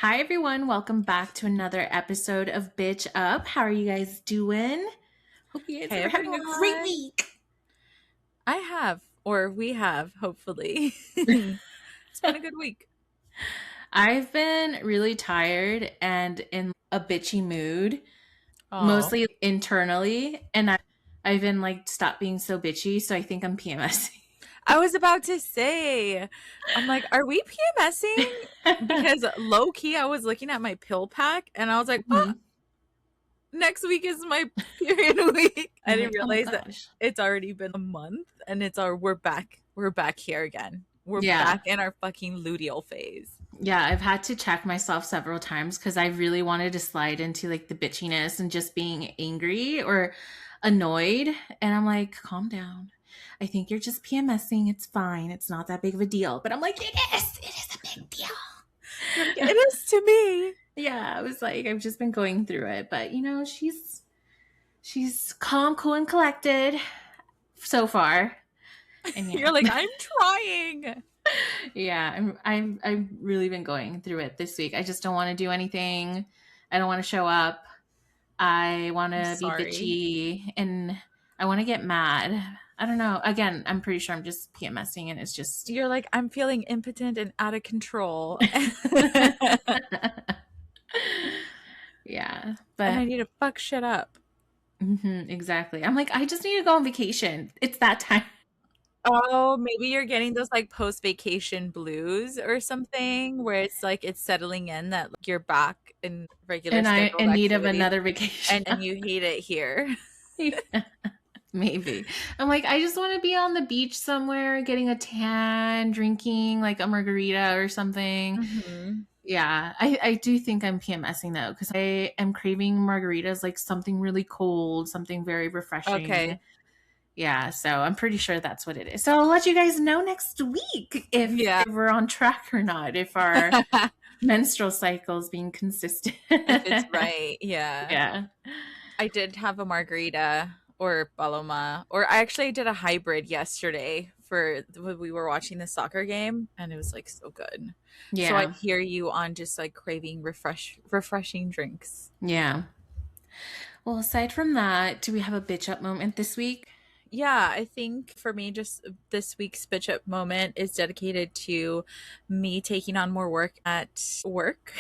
Hi, everyone. Welcome back to another episode of Bitch Up. How are you guys doing? Hope you guys Hey are having a great everyone. week. I have, or we have, hopefully. It's been a good week. I've been really tired and in a bitchy mood, Oh, mostly internally. And I've been like, stop being so bitchy. So I think I'm PMSing. I was about to say, I'm like, are we PMSing? Because low key, I was looking at my pill pack and I was like, oh, Mhm. next week is my period week. I I'm didn't like, oh my realize that gosh. it's already been a month and we're back. We're back here again. We're Yeah. back in our fucking luteal phase. Yeah. I've had to check myself several times because I really wanted to slide into like the bitchiness and just being angry or annoyed. And I'm like, calm down. I think you're just PMSing. It's fine. It's not that big of a deal. But I'm like, it is. It is a big deal. You're like, it is to me. Yeah, I was like, I've just been going through it. But you know, she's calm, cool, and collected so far. And yeah. You're like, I'm trying. Yeah, I've really been going through it this week. I just don't want to do anything. I don't want to show up. I want I'm to be sorry. bitchy and I want to get mad. I don't know. Again, I'm pretty sure I'm just PMSing and it's just You're like, I'm feeling impotent and out of control. yeah, And but I need to fuck shit up. exactly. I'm like, I just need to go on vacation. It's that time. Oh, maybe you're getting those like post vacation blues or something where it's like it's settling in that like, you're back in regular And I scheduled in need of activities another vacation. and you hate it here. Yeah, maybe. I'm like, I just want to be on the beach somewhere, getting a tan, drinking like a margarita or something. Hmm. Yeah, I do think I'm PMSing though, because I am craving margaritas, like something really cold, something very refreshing. Okay. Yeah, so I'm pretty sure that's what it is. So I'll let you guys know next week Yeah. if we're on track or not, if our menstrual cycle is being consistent. If it's right. Yeah. Yeah. I did have a margarita or paloma, or I actually did a hybrid yesterday for when we were watching the soccer game, and it was like so good. So I Yeah. hear you on just like craving refreshing drinks. Yeah. Well, aside from that, do we have a bitch up moment this week? Yeah, I think for me, just this week's bitch up moment is dedicated to me taking on more work at work.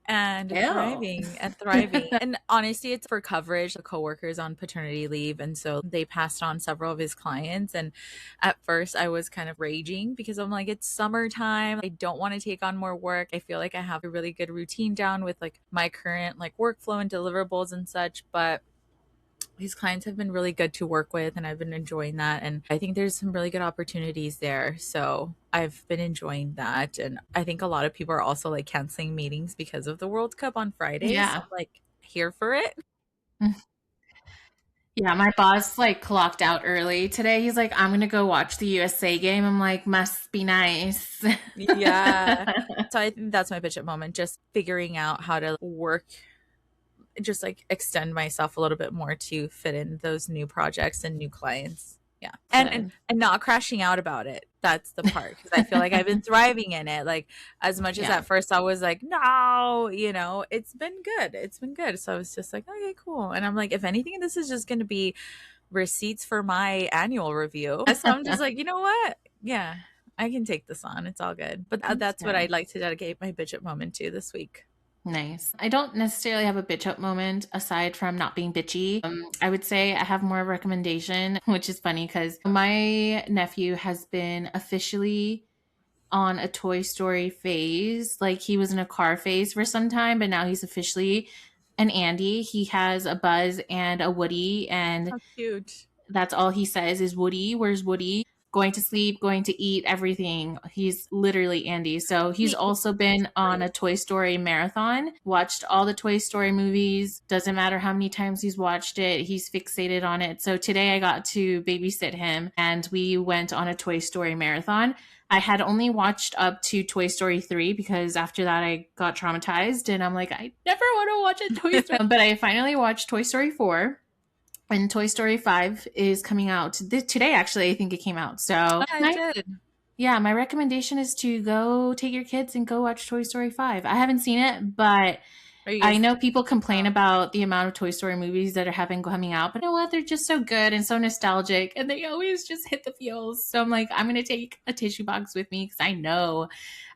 And Ew. thriving and thriving. And honestly, it's for coverage. The coworker's on paternity leave. And so they passed on several of his clients. And at first, I was kind of raging because I'm like, it's summertime. I don't want to take on more work. I feel like I have a really good routine down with like my current like workflow and deliverables and such. But these clients have been really good to work with and I've been enjoying that, and I think there's some really good opportunities there, so I've been enjoying that. And I think a lot of people are also like canceling meetings because of the World Cup on Fridays, so Yeah. I'm like here for it. Yeah, my boss like clocked out early today. He's like, I'm gonna go watch the USA game. I'm like, must be nice. Yeah, so I think that's my bitch at moment, just figuring out how to work, just like extend myself a little bit more to fit in those new projects and new clients. Yeah. Good. And not crashing out about it. That's the part, because I feel like I've been thriving in it. Like as much as Yeah. at first I was like, no, it's been good. It's been good. So I was just like, okay, cool. And I'm like, if anything, this is just going to be receipts for my annual review. So I'm just like, you know what? Yeah, I can take this on. It's all good. But That's that's what I'd good. like to dedicate my bitch up moment to this week. Nice. I don't necessarily have a bitch up moment aside from not being bitchy. I would say I have more of a recommendation, which is funny because my nephew has been officially on a Toy Story phase. Like he was in a car phase for some time, but now he's officially an Andy. He has a Buzz and a Woody, and How cute. that's all he says is Woody. Where's Woody? Going to sleep, going to eat, everything. He's literally Andy. So he's He also been on a Toy Story marathon, watched all the Toy Story movies. Doesn't matter how many times he's watched it, he's fixated on it. So today I got to babysit him and we went on a Toy Story marathon. I had only watched up to Toy Story 3 because after that I got traumatized and I'm like, I never want to watch a Toy Story. But I finally watched Toy Story 4 and Toy Story 5 is coming out today. Actually, I think it came out. So I did. Yeah, my recommendation is to go take your kids and go watch Toy Story 5. I haven't seen it, but Are you I guys? know people complain Oh, about the amount of Toy Story movies that have been coming out, but you know what? They're just so good and so nostalgic, and they always just hit the feels. So I'm like, I'm going to take a tissue box with me because I know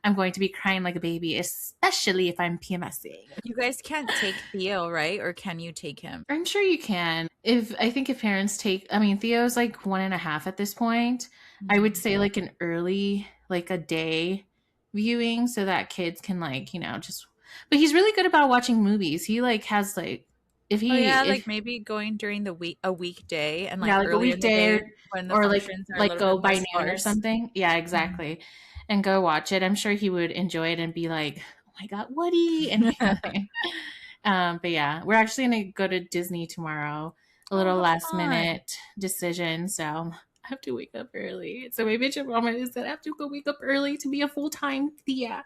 I'm going to be crying like a baby, especially if I'm PMSing. you guys can't take Theo, right? Or can you take him? I'm sure you can. If I think if parents take, I mean, Theo's like 1.5 at this point. I would Mhm. say like an early, like a day viewing so that kids can like, just, but he's really good about watching movies. He like has like, Oh yeah, like if, maybe going during the week, a weekday, and yeah, like like a earlier in the weekday day when the or like, functions are a like little bit go more by noon or sparse. something. Yeah, Mhm. exactly. And go watch it. I'm sure he would enjoy it and be like, oh my God, Woody, and kind of thing. But yeah, we're actually gonna go to Disney tomorrow. A Oh, little how last fun! minute decision, so I have to wake up early. So my bitch mama is that I have to go wake up early to be a full time Thea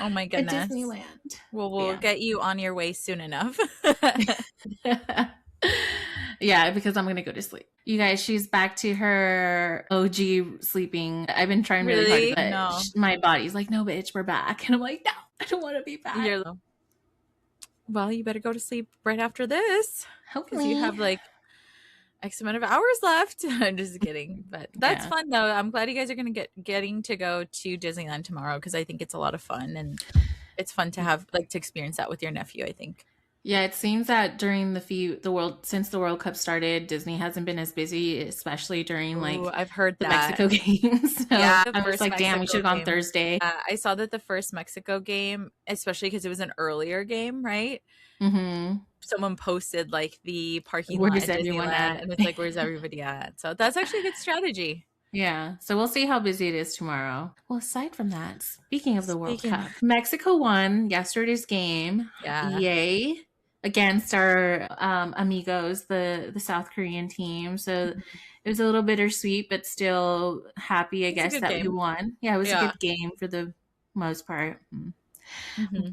Oh my at goodness. Disneyland. Well, But we'll get you on your way soon enough. yeah. Yeah, because I'm gonna go to sleep. You guys, she's back to her OG sleeping. I've been trying really hard, Really? but No. my body's like, no, bitch, we're back. And I'm like, no, I don't want to be back. You're well, you better go to sleep right after this because you Hopefully. have like X amount of hours left. I'm just kidding, but that's Yeah. fun though. I'm glad you guys are gonna getting to go to Disneyland tomorrow because I think it's a lot of fun and it's fun to have like to experience that with your nephew. I think. Yeah, it seems that during the world since the World Cup started, Disney hasn't been as busy, especially during Oh, like I've heard the that. Mexico games. So Yeah, the I was first like, damn, we should Mexico have gone game. Thursday. I saw that the first Mexico game, especially because it was an earlier game, right? Hmm. Someone posted like the parking lot Where's at everyone Disneyland, at? and it's like, where's everybody at? So that's actually a good strategy. Yeah, so we'll see how busy it is tomorrow. Well, aside from that, speaking of the World Speaking, Cup, Mexico won yesterday's game. yeah, Yay. Against our amigos, the South Korean team. So it was a little bittersweet, but still happy, I it's a guess, good that we game. won. Yeah, it was a Yeah. good game for the most part. Mm. Hmm.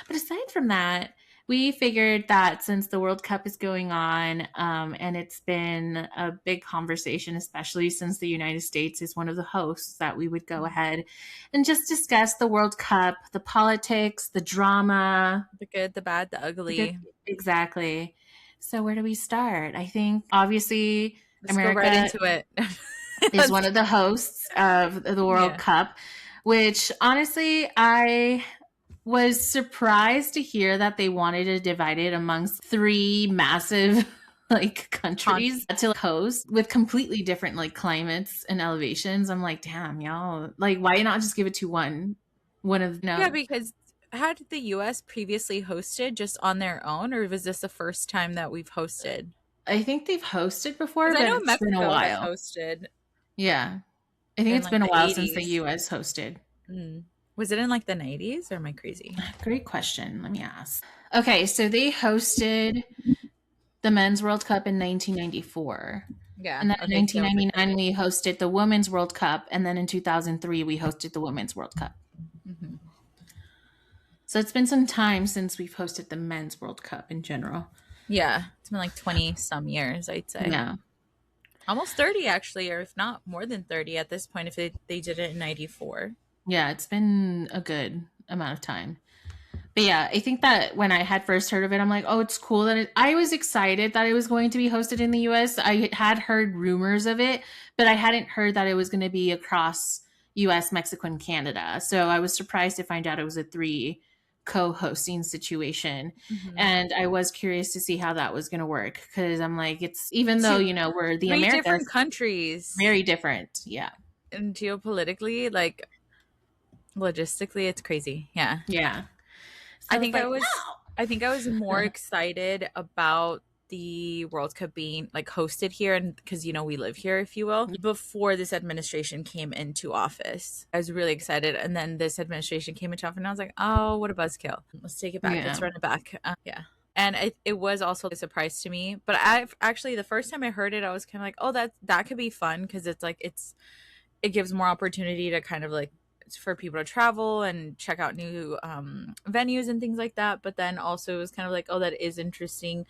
But aside from that, we figured that since the World Cup is going on, and it's been a big conversation, especially since the United States is one of the hosts, that we would go ahead and just discuss the World Cup, the politics, the drama, The good, the bad, the the good, ugly. exactly. So where do we start? I think obviously Let's go right America into it. is Let's, one of the hosts of the World yeah. Cup, which honestly I was surprised to hear that they wanted to divide it amongst three massive like Con- countries to host with completely different like climates and elevations. I'm like, damn, y'all, like why not just give it to one of yeah, no. because had the US previously hosted just on their own, or was this the first time that we've hosted? I think they've hosted before, Because I but know it's been a Mexico has while. hosted Yeah. I think in it's like been a the while since the 80s. US hosted. Mm. Was it in like the 90s or am I crazy? Great question. Let me ask. Okay, so they hosted the Men's World Cup in 1994. Yeah. And then in Okay. So it was like 1999, we hosted the Women's World Cup. And then in 2003, we hosted the Women's World Cup. mhm. So it's been some time since we've hosted the Men's World Cup in general. Yeah. It's been like 20 some years, I'd say. Yeah. Almost 30 actually, or if not more than 30 at this point if they did it in 94. Yeah, it's been a good amount of time. But yeah, I think that when I had first heard of it, I'm like, oh, it's cool that I was excited that it was going to be hosted in the US. I had heard rumors of it, but I hadn't heard that it was going to be across US, Mexico, and Canada. So I was surprised to find out it was a three co-hosting situation. Mhm. And I was curious to see how that was going to work because I'm like, it's even though, Two, we're the three Americas, different countries very different. Yeah. and geopolitically, like logistically, it's crazy. Yeah. Yeah. So I I was think I like, was I think I was more no. excited about the World Cup being like hosted here and because we live here if you will before this administration came into office. I was really excited and then this administration came into office and I was like, "Oh, what a buzzkill. Let's take it back. Yeah. Let's run it back." Yeah. And it was also a surprise to me, but I've actually the first time I heard it I was kind of like, "Oh, that could be fun because it's like it gives more opportunity to kind of like for people to travel and check out new venues and things like that. But then also it was kind of like, oh, that is interesting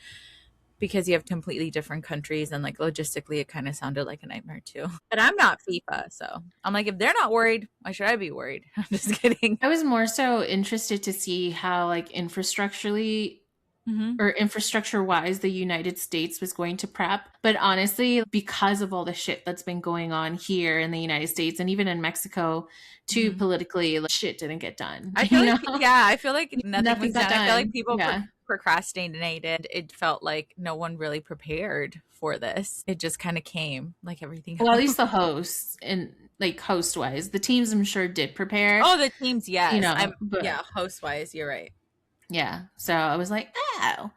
because you have completely different countries, and like logistically it kind of sounded like a nightmare too. But I'm not FIFA, so I'm like, if they're not worried, why should I be worried? I'm just kidding. I was more so interested to see how, like, infrastructurally Hmm. or infrastructure wise the United States was going to prep. But honestly, because of all the shit that's been going on here in the United States and even in Mexico, too, Hmm. politically, like, shit didn't get done. I feel You like, know, yeah, I feel like nothing nothing was got done. I feel like done. people Yeah. procrastinated. It felt like no one really prepared for this. It just kind of came like everything Well, at else. least the hosts and like host wise, the teams I'm sure did prepare, Oh, the teams, yes. but Yeah, host wise, you're right. yeah. So I was like, oh.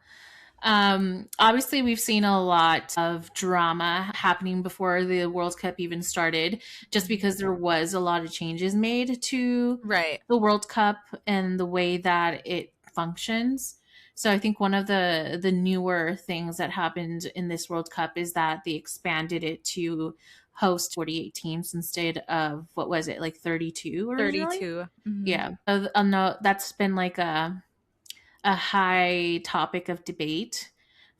Obviously, we've seen a lot of drama happening before the World Cup even started, just Mhm. because there was a lot of changes made to Right. the World Cup and the way that it functions. So I think one of the newer things that happened in this World Cup is that they expanded it to host 48 teams instead of, what was it, like 32 originally? 32. Hmm. Yeah. No, that's been like a high topic of debate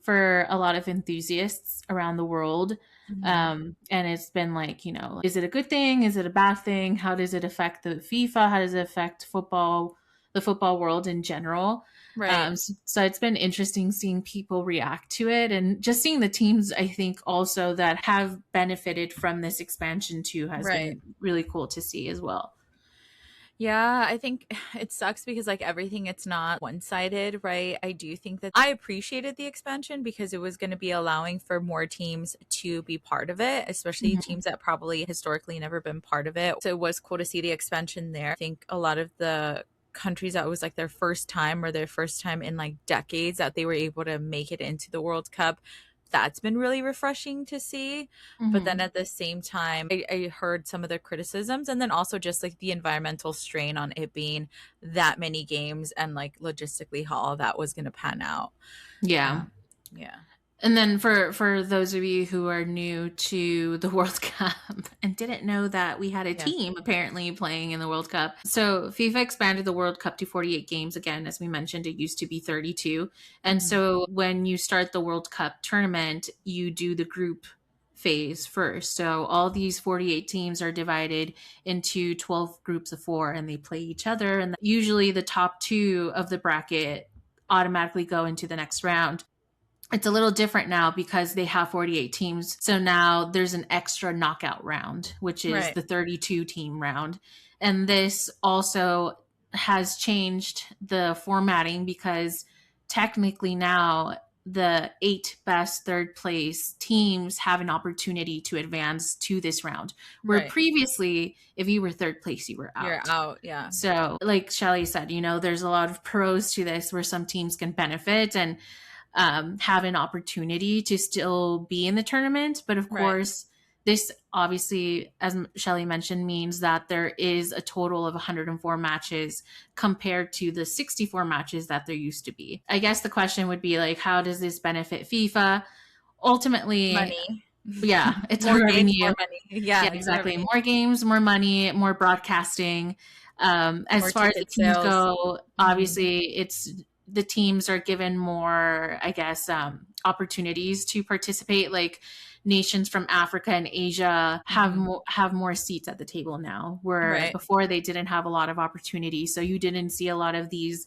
for a lot of enthusiasts around the world. Hmm. And it's been like, is it a good thing? Is it a bad thing? How does it affect the FIFA? How does it affect football, the football world in general? Right. So it's been interesting seeing people react to it and just seeing the teams, I think, also that have benefited from this expansion too has Right. been really cool to see as well. Yeah, I think it sucks because like everything, it's not one-sided, right? I do think that I appreciated the expansion because it was going to be allowing for more teams to be part of it, especially Mhm. teams that probably historically never been part of it. So it was cool to see the expansion there. I think a lot of the countries that was like their first time or their first time in like decades that they were able to make it into the World Cup, that's been really refreshing to see. But then Mhm. at the same time, I heard some of the criticisms, and then also just like the environmental strain on it being that many games and like logistically how all that was going to pan out. Yeah. Um, yeah. And then for those of you who are new to the World Cup and didn't know that we had a Yeah. team apparently playing in the World Cup. So FIFA expanded the World Cup to 48 games again. As we mentioned, it used to be 32. And Hmm. so when you start the World Cup tournament, you do the group phase first. So all these 48 teams are divided into 12 groups of 4 and they play each other, and usually the top 2 of the bracket automatically go into the next round. It's a little different now because they have 48 teams. So now there's an extra knockout round, which is Right. the 32 team round. And this also has changed the formatting because technically now the 8 best third place teams have an opportunity to advance to this round. Where Right. previously, if you were third place, you were You're out. out. Yeah. So, like Shelly said, there's a lot of pros to this where some teams can benefit and have an opportunity to still be in the tournament. But of Right. course, this obviously, as Shelly mentioned, means that there is a total of 104 matches compared to the 64 matches that there used to be. I guess the question would be like, how does this benefit FIFA? Ultimately, Money. yeah, it's a More games, revenue. more money. Yeah, Yeah, it's exactly. revenue. More games, more money, more broadcasting. As More far as the ticket teams sales. go, Hmm. obviously, it's the teams are given more, I guess, opportunities to participate. Like nations from Africa and Asia Hmm. have more seats at the table now, where Right. before they didn't have a lot of opportunity. So you didn't see a lot of these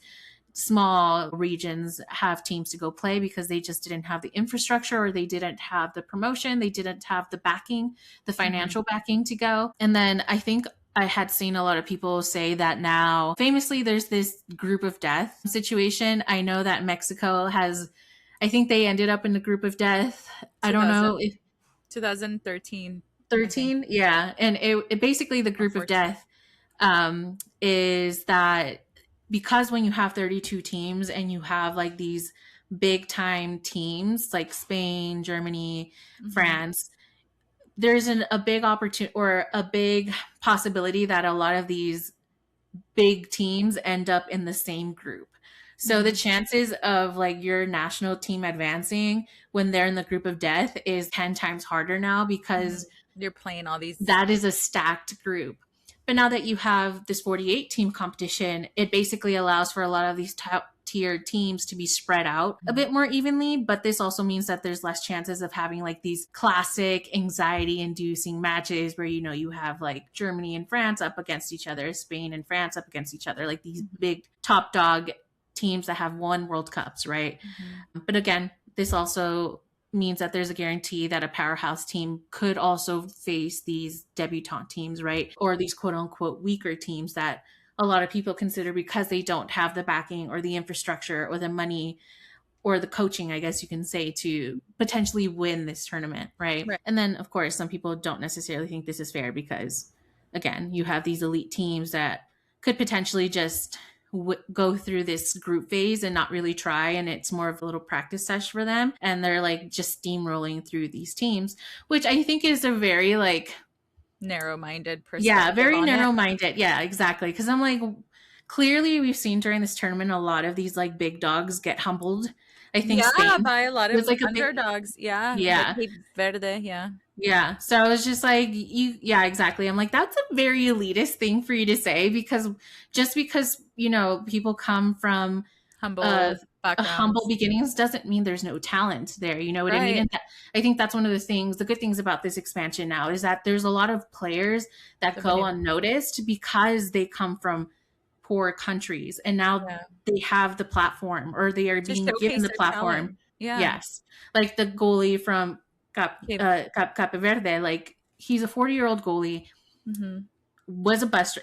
small regions have teams to go play because they just didn't have the infrastructure or they didn't have the promotion, they didn't have the backing, the Hmm. financial backing to go. And then I think I had seen a lot of people say that now famously there's this group of death situation. I know that Mexico has, I think they ended up in the group of death. I don't 2000, know if 2013, I think, 13, yeah. And it basically the or group of 14. death is that because when you have 32 teams and you have like these big time teams like Spain, Germany, Hmm. France, there's a big opportunity or a big possibility that a lot of these big teams end up in the same group. So the Hmm. chances of like your national team advancing when they're in the group of death is 10 times harder now Hmm. because You're playing all these. that is a stacked group. But now that you have this 48 team competition, it basically allows for a lot of these tier teams to be spread out a bit more evenly, but this also means that there's less chances of having like these classic anxiety inducing matches where, you have like Germany and France up against each other, Spain and France up against each other, like these big top dog teams that have won World Cups, right? Mm-hmm. But again, this also means that there's a guarantee that a powerhouse team could also face these debutante teams, right? Or these quote unquote weaker teams that a lot of people consider because they don't have the backing or the infrastructure or the money or the coaching, I guess you can say, to potentially win this tournament, right? Right. And then, of course, some people don't necessarily think this is fair because, again, you have these elite teams that could potentially just go through this group phase and not really try, and it's more of a little practice sesh for them, and they're like just steamrolling through these teams, which I think is a very like narrow-minded yeah, perspective very on it. narrow-minded. Yeah, exactly. Because I'm like, clearly we've seen during this tournament a lot of these like big dogs get humbled. I think Yeah, Spain by a lot was of like a big underdogs. Yeah, like yeah. Cape Verde. Yeah, Yeah. So I was just like, yeah, exactly. I'm like, that's a very elitist thing for you to say because just because, people come from uh, humble a humble backgrounds. beginnings doesn't mean there's no talent there. You know what I mean? Right. And I think that's one of the good things about this expansion now is that there's a lot of players that So go many. unnoticed because they come from poor countries and now Yeah. they have the platform or they are To being given showcase the their platform. talent. Yeah. Yes. Like the goalie from Cape. Cape Verde, like he's a 40-year-old goalie, Mm-hmm.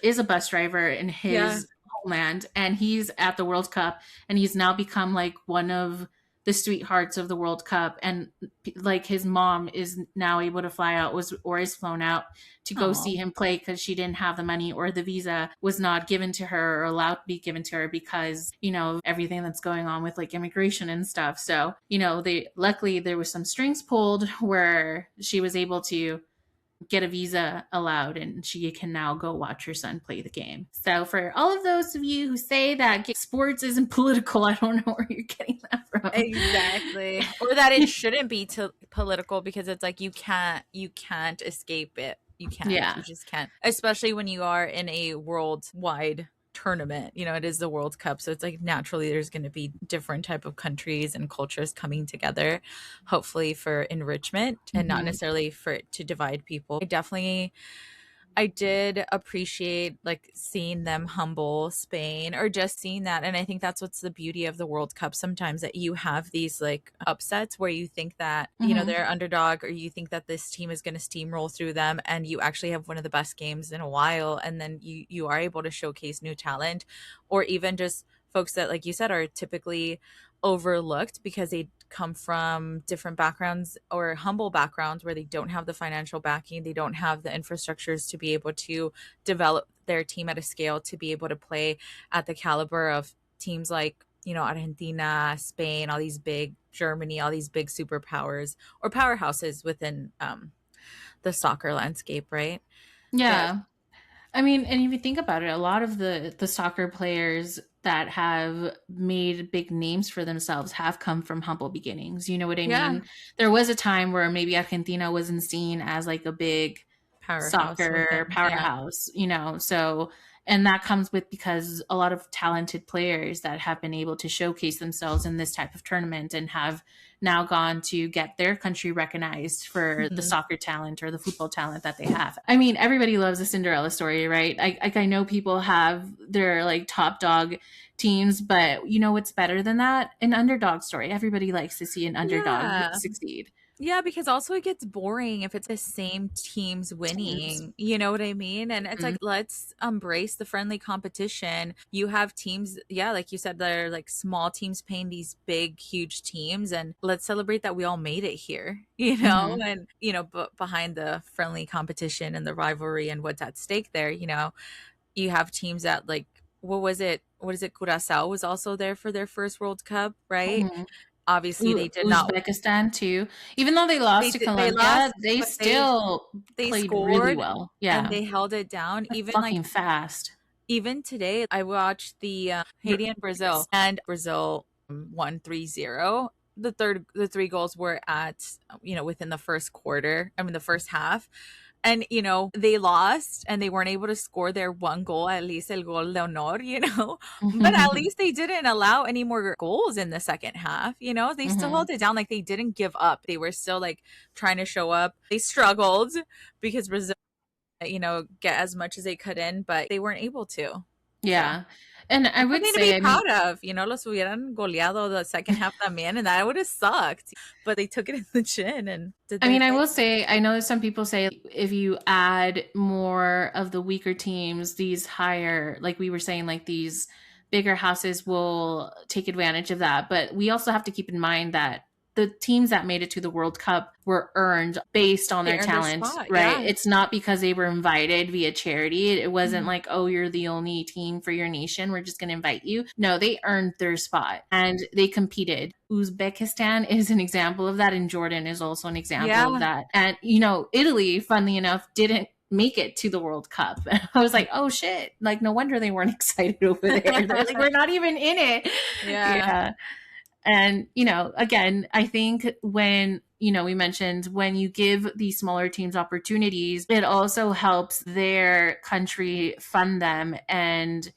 is a bus driver in Yeah. his homeland, and he's at the World Cup, and he's now become like one of the sweethearts of the World Cup, and like his mom is now able to fly out or is flown out to go Oh. see him play because she didn't have the money or the visa was not given to her or allowed to be given to her because everything that's going on with like immigration and stuff. So they luckily there was some strings pulled where she was able to get a visa allowed and she can now go watch her son play the game. So for all of those of you who say that sports isn't political, I don't know where you're getting that from. Exactly. Or that it shouldn't be political because it's like you can't escape it. You can't. Yeah. You just can't. Especially when you are in a worldwide tournament. It is the World Cup, so it's like naturally there's going to be different type of countries and cultures coming together, hopefully for enrichment and not Mm-hmm. necessarily for it to divide people. I did appreciate like seeing them humble Spain or just seeing that. And I think that's what's the beauty of the World Cup sometimes, that you have these like upsets where you think that, Mm-hmm. they're underdog, or you think that this team is going to steamroll through them, and you actually have one of the best games in a while. And then you are able to showcase new talent, or even just folks that, like you said, are typically overlooked because they come from different backgrounds or humble backgrounds where they don't have the financial backing, they don't have the infrastructures to be able to develop their team at a scale to be able to play at the caliber of teams like, Argentina, Spain, all these big Germany, all these big superpowers or powerhouses within the soccer landscape, right? But Yeah. I mean, and if you think about it, a lot of the soccer players that have made big names for themselves have come from humble beginnings. You know what I yeah, mean? There was a time where maybe Argentina wasn't seen as like a big powerhouse soccer within, yeah. powerhouse, so and that comes with because a lot of talented players that have been able to showcase themselves in this type of tournament and have now gone to get their country recognized for the Mhm. soccer talent or the football talent that they have. I mean, everybody loves a Cinderella story, right? I know people have their like top dog teams, but what's better than that? An underdog story. Everybody likes to see an underdog Yeah. succeed. Yeah, because also it gets boring if it's the same teams Teams. winning. You know what I mean? And it's Mhm. like, let's embrace the friendly competition. You have teams, yeah, like you said, they're like small teams paying these big, huge teams. And let's celebrate that we all made it here, Mhm. And, but behind the friendly competition and the rivalry and what's at stake there, you have teams that like, what was it? What is it? Curacao was also there for their first World Cup, right? Mhm. Obviously, they did not. Uzbekistan too. Even though they lost to They Colombia, lost, they but they still played really scored well. and Yeah, they held it down. they're Even like fucking fast. even today, I watched the Haiti and Brazil, Yes. and Brazil won 3-0. The three goals were at within the first quarter. I mean, the first half. And, they lost and they weren't able to score their one goal, at least el gol de honor, but at least they didn't allow any more goals in the second half. They still Mhm. held it down. Like, they didn't give up. They were still like trying to show up. They struggled because Brazil, get as much as they could in, but they weren't able to. So Yeah. And I that's would something to be say, I mean, proud of. Los hubieran goleado the second half también, and that would have sucked. But they took it in the chin and did their I thing. will say, I know that some people say if you add more of the weaker teams, these higher, like we were saying, like these bigger houses will take advantage of that. But we also have to keep in mind that the teams that made it to the World Cup were earned based on They their earned their talent, spot. right? Yeah. It's not because they were invited via charity. It wasn't Mhm. like, oh, you're the only team for your nation. We're just going to invite you. No, they earned their spot and they competed. Uzbekistan is an example of that, and Jordan is also an example of Yeah. that. And, Italy, funnily enough, didn't make it to the World Cup. I was like, oh shit. Like, no wonder they weren't excited over there. They're like, we're not even in it. Yeah. Yeah. And, again, I think when, we mentioned when you give these smaller teams opportunities, it also helps their country fund them and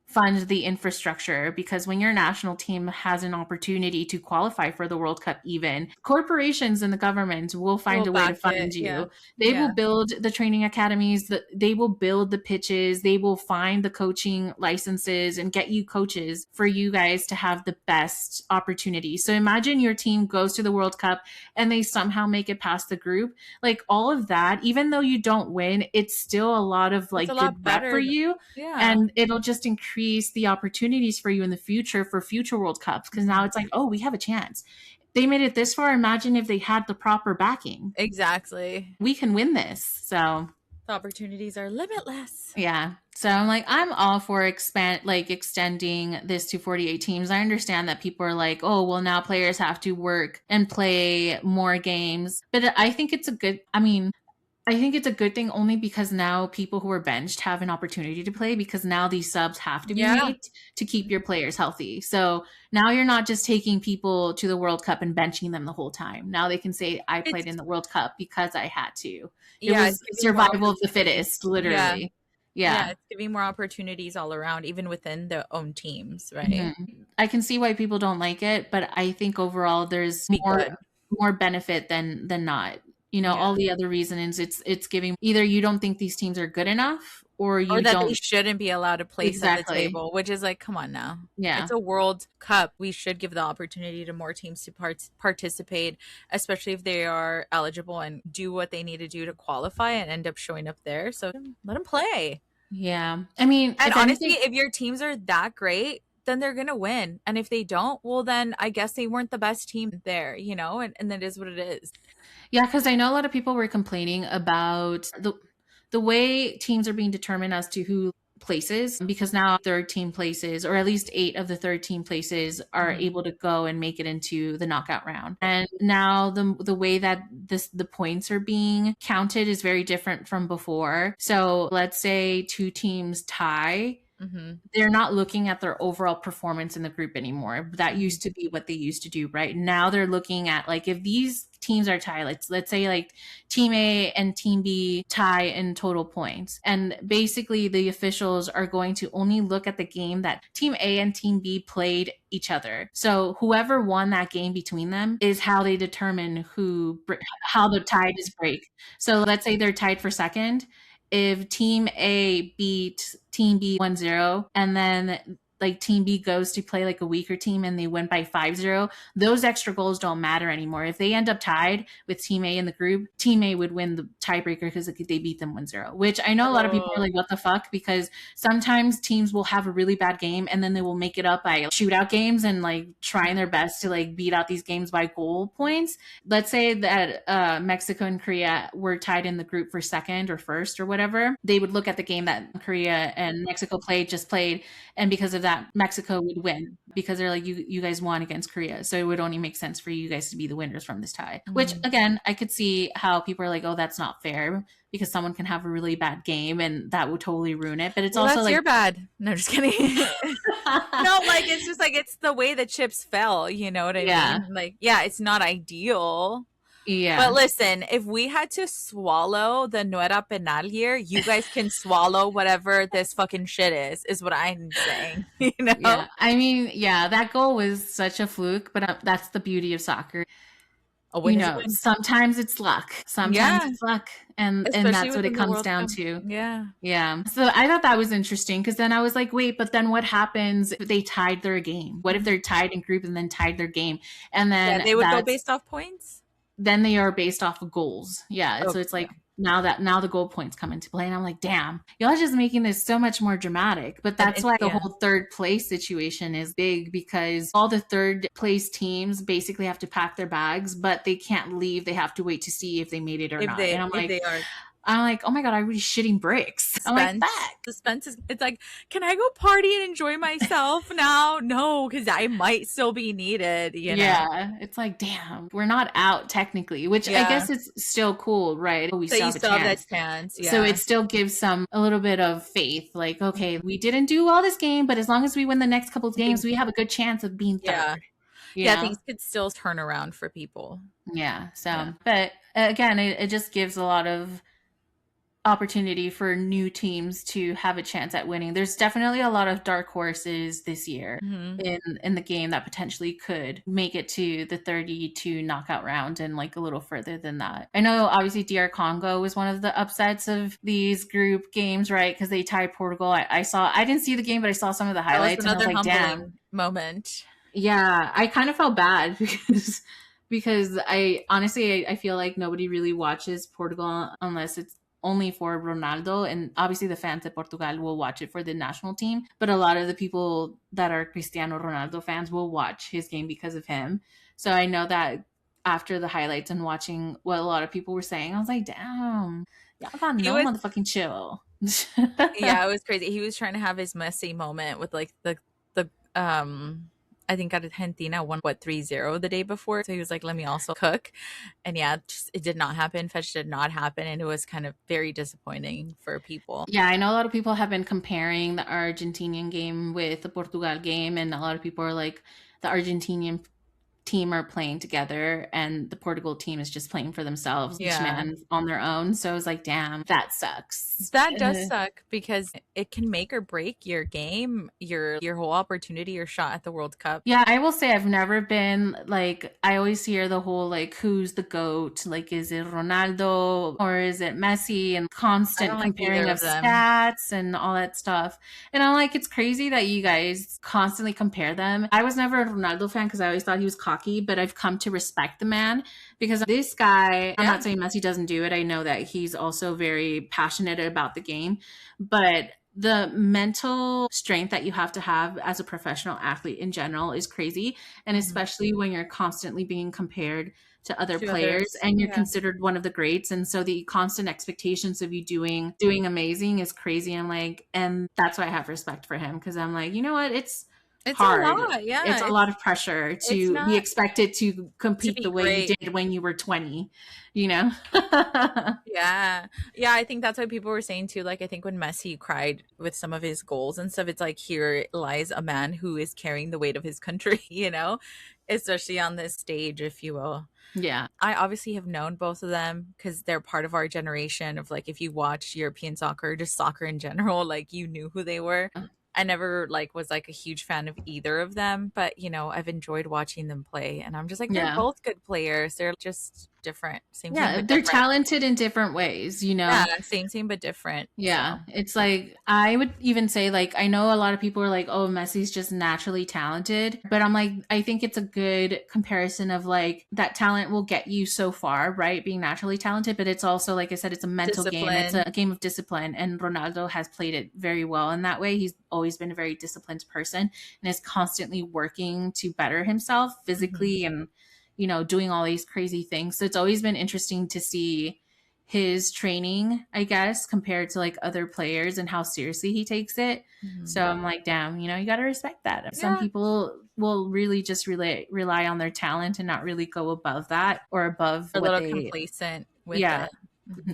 fund the infrastructure, because when your national team has an opportunity to qualify for the World Cup, even corporations and the government will find We'll a way to back fund it. Yeah. you. They will Yeah. build the training academies, they will build the pitches, they will find the coaching licenses and get you coaches for you guys to have the best opportunity. So imagine your team goes to the World Cup and they somehow make it past the group. Like, all of that, even though you don't win, it's still a lot of It's a like good lot rep for better. you, Yeah. and it'll just increase the opportunities for you in the future for future World Cups, because now Mhm. it's like, oh, we have a chance. They made it this far. Imagine if they had the proper backing. Exactly. We can win this. So The opportunities are limitless. yeah. So I'm all for extending this to 48 teams. I understand that people are like, oh, well, now players have to work and play more games. But I think it's a good thing only because now people who are benched have an opportunity to play, because now these subs have to be Yeah. made to keep your players healthy. So now you're not just taking people to the World Cup and benching them the whole time. Now they can say, I played in It's the World Cup because I had to. It yeah, was it's giving more survival of the opportunities. fittest, Yeah. literally. Yeah, Yeah. it's giving more opportunities all around, even within their own teams, right? Mhm. I can see why people don't like it, but I think overall there's Be good. more benefit than not. Yeah. All the other reasons, it's giving, either you don't think these teams are good enough or Or you that they don't. shouldn't be allowed a place at the Exactly. table, which is like, come on now. It's Yeah. a World Cup. We should give the opportunity to more teams to participate, especially if they are eligible and do what they need to do to qualify and end up showing up there. So let them play. Yeah. I mean, And if honestly, anything, if your teams are that great, then they're going to win. And if they don't, well, then I guess they weren't the best team there, and that is what it is. yeah, because I know a lot of people were complaining about the way teams are being determined as to who places, because now third team places, or at least 8 of the third team places, are Mhm. able to go and make it into the knockout round. And now the way that the points are being counted is very different from before. So let's say two teams tie, Mhm. they're not looking at their overall performance in the group anymore. That Mhm. used to be what they used to do, right? Now they're looking at, like, if these teams are tied, let's say like team A and team B tie in total points. And basically the officials are going to only look at the game that team A and team B played each other. So whoever won that game between them is how they determine how the tie is break. So let's say they're tied for second. If team A beat team B 1-0, and then like team B goes to play like a weaker team and they win by 5-0, those extra goals don't matter anymore. If they end up tied with team A in the group, team A would win the tiebreaker because they beat them 1-0, which I know a lot of people are Oh. like, what the fuck? Because sometimes teams will have a really bad game and then they will make it up by shootout games and like trying their best to like beat out these games by goal points. Let's say that Mexico and Korea were tied in the group for second or first or whatever. They would look at the game that Korea and Mexico played, and because of that, Mexico would win, because they're like, you guys won against Korea, so it would only make sense for you guys to be the winners from this tie. Which Mhm. again, I could see how people are like, oh, that's not fair, because someone can have a really bad game and that would totally ruin it. But it's Well, also that's like, your bad. No, just kidding. No, like it's the way the chips fell, you know what I yeah. mean? Like, yeah, it's not ideal, But Yeah. listen, if we had to swallow the no era penal here, you guys can swallow whatever this fucking shit is what I'm saying. You know? Yeah. I mean, yeah, that goal was such a fluke, but that's the beauty of soccer. A win is a win. Sometimes it's luck. Sometimes Yeah. it's luck. And Especially that's what it within the comes World down Cup. to. Yeah. Yeah. So I thought that was interesting because then I was like, wait, but then what happens if they tied their game? What if Mhm. they're tied in group and then tied their game? And Yeah, then they would go based off points? then they are based off of goals. Yeah. So Okay, it's yeah. like now the goal points come into play. And I'm like, damn, y'all are just making this so much more dramatic. But that's why the Yeah. whole third place situation is big because all the third place teams basically have to pack their bags, but they can't leave. They have to wait to see if they made it or not. And If they are I'm like, oh my God, I'm really shitting bricks. I'm like, suspense. fuck. Suspense is it's like, can I go party and enjoy myself now? No, because I might still be needed, you know. Yeah, it's like, damn, we're not out technically, which I Yeah. guess it's still cool, right? We So still you have a still have that chance. chance. So Yeah. it still gives some a little bit of faith. Like, okay, we didn't do well this game, but as long as we win the next couple of games, Things we have a good chance of being yeah. third, you Yeah, know? things could still turn around for people. Yeah. Yeah. So, but again, it just gives a lot of opportunity for new teams to have a chance at winning. There's definitely a lot of dark horses this year Mhm. in the game that potentially could make it to the 32 knockout round and like a little further than that. I know obviously DR Congo was one of the upsets of these group games, right? Because they tied Portugal. I didn't see the game, but I saw some of the That was highlights and I was another like, damn. humbling moment. Yeah, I kind of felt bad because I honestly I feel like nobody really watches Portugal unless it's only for Ronaldo, and obviously the fans at Portugal will watch it for the national team, but a lot of the people that are Cristiano Ronaldo fans will watch his game because of him. So I know that after the highlights and watching what a lot of people were saying, I was like, damn, y'all got He no was motherfucking chill. yeah, it was crazy. He was trying to have his messy moment with like the I think Argentina won what 3-0 the day before. So he was like, let me also cook. And yeah, just, it did not happen. Fetch did not happen. And it was kind of very disappointing for people. Yeah, I know a lot of people have been comparing the Argentinian game with the Portugal game, and a lot of people are like, the Argentinian team are playing together and the Portugal team is just playing for themselves, each Yeah. man on their own. So I was like, damn, that sucks. That does suck because it can make or break your game, your whole opportunity or shot at the World Cup. Yeah, I will say I've never been like, I always hear the whole like, who's the GOAT? Like, is it Ronaldo or is it Messi? And I constant don't like comparing either of of them. stats and all that stuff. And I'm like, it's crazy that you guys constantly compare them. I was never a Ronaldo fan because I always thought he was cocky, but I've come to respect the man because this guy, I'm Yeah. not saying Messi doesn't do it. I know that he's also very passionate about the game, but the mental strength that you have to have as a professional athlete in general is crazy. And Mhm. especially when you're constantly being compared to other To players others. and you're Yeah. considered one of the greats. And so the constant expectations of you doing amazing is crazy. I'm like, and that's why I have respect for him because I'm like, you know what? It's It's a hard. lot. It's Yeah. a lot of pressure It's to be not expected to to compete the be way you great. did when you were 20, you know? Yeah. Yeah, I think that's what people were saying too. Like I think when Messi cried with some of his goals and stuff, it's like here lies a man who is carrying the weight of his country, you know, especially on this stage, if you will. Yeah. I obviously have known both of them because they're part of our generation of like if you watch European soccer, just soccer in general, like you knew who they were. I never like was like a huge fan of either of them, but you know, I've enjoyed watching them play and I'm just like they're Yeah. both good players. They're just different. Same Yeah. but They're different. talented in different ways, you Yeah, know? same but different. Yeah, So, it's like I would even say like I know a lot of people are like, "Oh, Messi's just naturally talented." But I'm like I think it's a good comparison of like that talent will get you so far, right? Being naturally talented, but it's also like I said it's a mental game. It's discipline. a game of discipline and Ronaldo has played it very well in that way. He's always been a very disciplined person and is constantly working to better himself Mhm. physically and doing all these crazy things. So it's always been interesting to see his training, I guess, compared to like other players and how seriously he takes it. So Mhm. I'm like, damn, you got to respect that. Some Yeah, people will really just rely on their talent and not really go above that or above a what little they, complacent with yeah. it.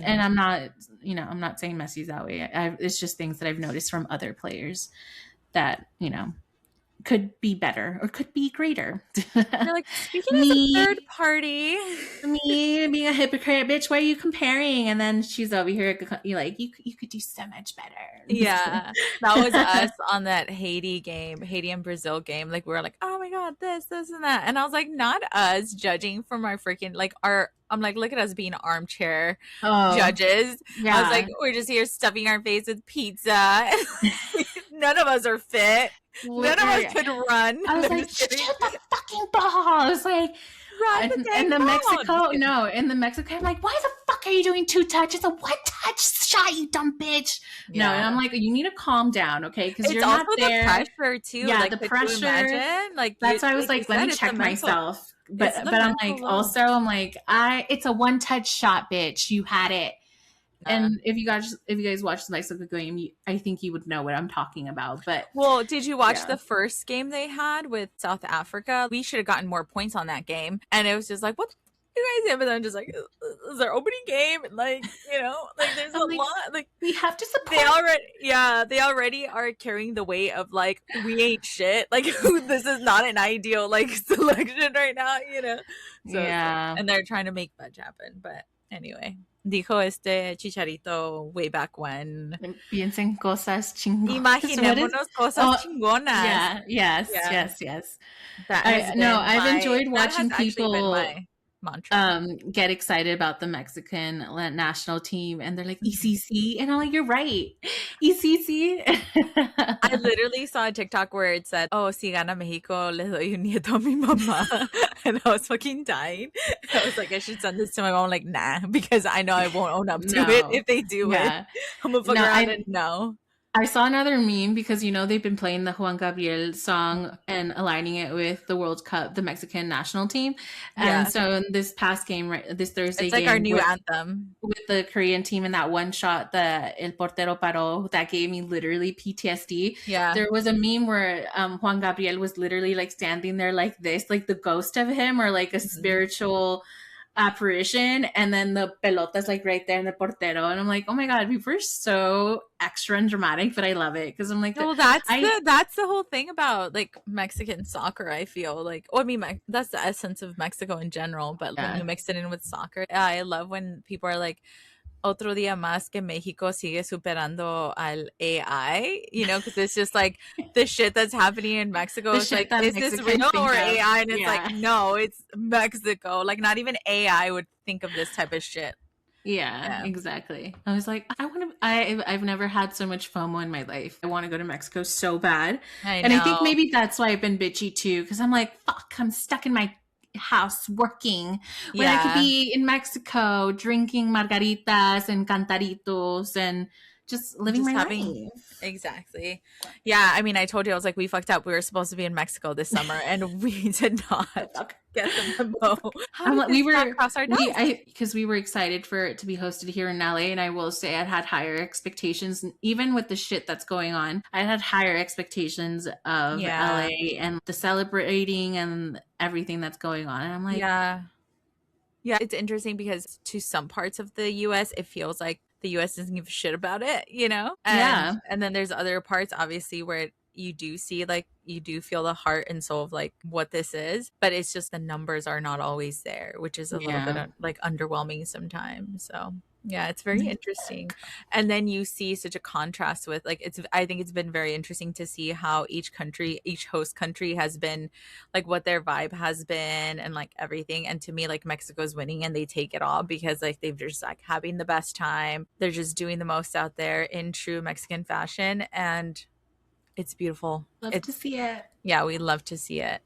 And Mhm. I'm not saying Messi's that way. It's just things that I've noticed from other players that. could be better or could be greater. You're like, speaking as a third me party. me being a hypocrite, bitch, why are you comparing? And then she's over here, you like, you could do so much better. Yeah, that was us on that Haiti and Brazil game. Like we were like, oh my god, this, and that, and I was like, not us judging from our freaking like our. I'm like, look at us being armchair Oh, judges. I was like, yeah. we're just here stuffing our face with pizza. None of us are fit. None of us Literally, could run. I No, was I'm like, just kidding. shoot the fucking ball. I was like, Run the dang and the ball. Just Mexico, kidding. no, in the Mexico, I'm like, why the fuck are you doing two touch? It's a one touch shot, you dumb bitch. No, and Yeah. I'm like, you need to calm down, okay? Because It's you're also not the there. pressure too. Yeah, Like, the could you pressure. imagine? Like That's why I was like you like, let said, me it's the check mental. myself. It's But the I'm mental like, load. also, I'm like, it's a one touch shot, bitch. You had it. And if you guys watch the Mexico game, I think you would know what I'm talking about. But Well, did you watch yeah, the first game they had with South Africa? We should have gotten more points on that game. And it was just like, what the f- you guys have? And I'm just like, this is our opening game. And like, like there's I'm a like, lot. Like we have to they support. already, yeah, they already are carrying the weight of like, we ain't shit. Like this is not an ideal like selection right now. So it's like, Yeah, and they're trying to make fudge happen. But anyway, dijo este Chicharito way back when. piensen cosas chingonas. What is? Imaginémonos cosas Oh, chingonas. yeah, yes, Yeah, yes, yes. that has I've enjoyed that has watching actually been people my mantra. get excited about the Mexican national team, and they're like Mhm. ECC, and I'm like, you're right, ECC. I literally saw a TikTok where it said, "Oh, si gana Mexico, le doy un nieto a mi mamá," and I was fucking dying. I was like, I should send this to my mom. Like, nah, because I know I won't own up to it No, if they do it. yeah, I'm gonna fuck no, around and no. I saw another meme because they've been playing the Juan Gabriel song and aligning it with the World Cup, the Mexican national team. And Yeah, so in this past game, right, this Thursday it's like our game new anthem. with the Korean team in that one shot, the El Portero Paró, that gave me literally PTSD. Yeah. There was a meme where Juan Gabriel was literally like standing there like this, like the ghost of him or like a Mhm. spiritual apparition, and then the pelota's like right there in the portero, and I'm like, oh my god, we were so extra and dramatic, but I love it because I'm like, Well, that's I the whole thing about like Mexican soccer. I feel like, I mean, that's the essence of Mexico in general. But when yeah, you mix it in with soccer, I love when people are like, "Otro día más que México sigue superando al AI," because it's just like the shit that's happening in Mexico. the It's shit like, that is this Mexicans real think or of. AI? And it's like, Yeah, no, it's Mexico. Like, not even AI would think of this type of shit. yeah, Yeah, exactly. I was like, I want to. I've never had so much FOMO in my life. I want to go to Mexico so bad, I and I think know. maybe that's why I've been bitchy too, because I'm like, fuck, I'm stuck in my house working when I could Yeah. be in Mexico drinking margaritas and cantaritos and just living Just my having life. exactly. Yeah, I mean, I told you I was like, we fucked up. We were supposed to be in Mexico this summer, and we did not Fuck. get the memo. How I'm did like, this not cross our desk? because we were excited for it to be hosted here in LA, and I will say I had higher expectations, and even with the shit that's going on, I had higher expectations of Yeah, LA and the celebrating and everything that's going on. And I'm like, yeah, yeah. It's interesting because to some parts of the U.S., it feels like the U.S. doesn't give a shit about it. And yeah, then there's other parts, obviously, where you do see like you do feel the heart and soul of like what this is, but it's just the numbers are not always there, which is a little bit yeah. like underwhelming sometimes. So yeah, it's very interesting. And then you see such a contrast with like I think it's been very interesting to see how each host country has been like what their vibe has been and like everything. And to me, like Mexico's winning and they take it all because like they've just like having the best time. They're just doing the most out there in true Mexican fashion. And it's beautiful. Love to It's see it. yeah, we love to see it.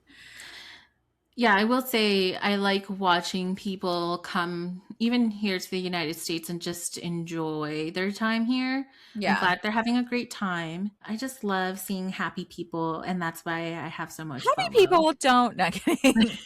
Yeah, I will say I like watching people come even here to the United States and just enjoy their time here. I'm Yeah. glad they're having a great time. I just love seeing happy people, and that's why I have so much Happy FOMO. people don't not kidding.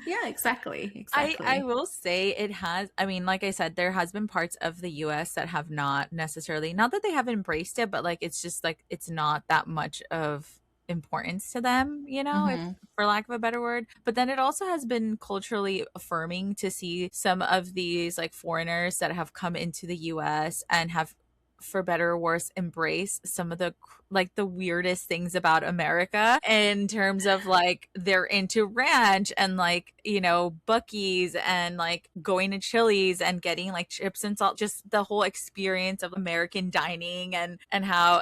Yeah, exactly. I Exactly. will say it has, I mean, like I said, there has been parts of the US that have not necessarily, not that they have embraced it, but like it's just like it's not that much of importance to them, if Hmm. for lack of a better word. But then it also has been culturally affirming to see some of these like foreigners that have come into the US and have for better or worse, embrace some of the like the weirdest things about America in terms of like they're into ranch and like, you know, Buc-ee's and like going to Chili's and getting like chips and salt, just the whole experience of American dining and how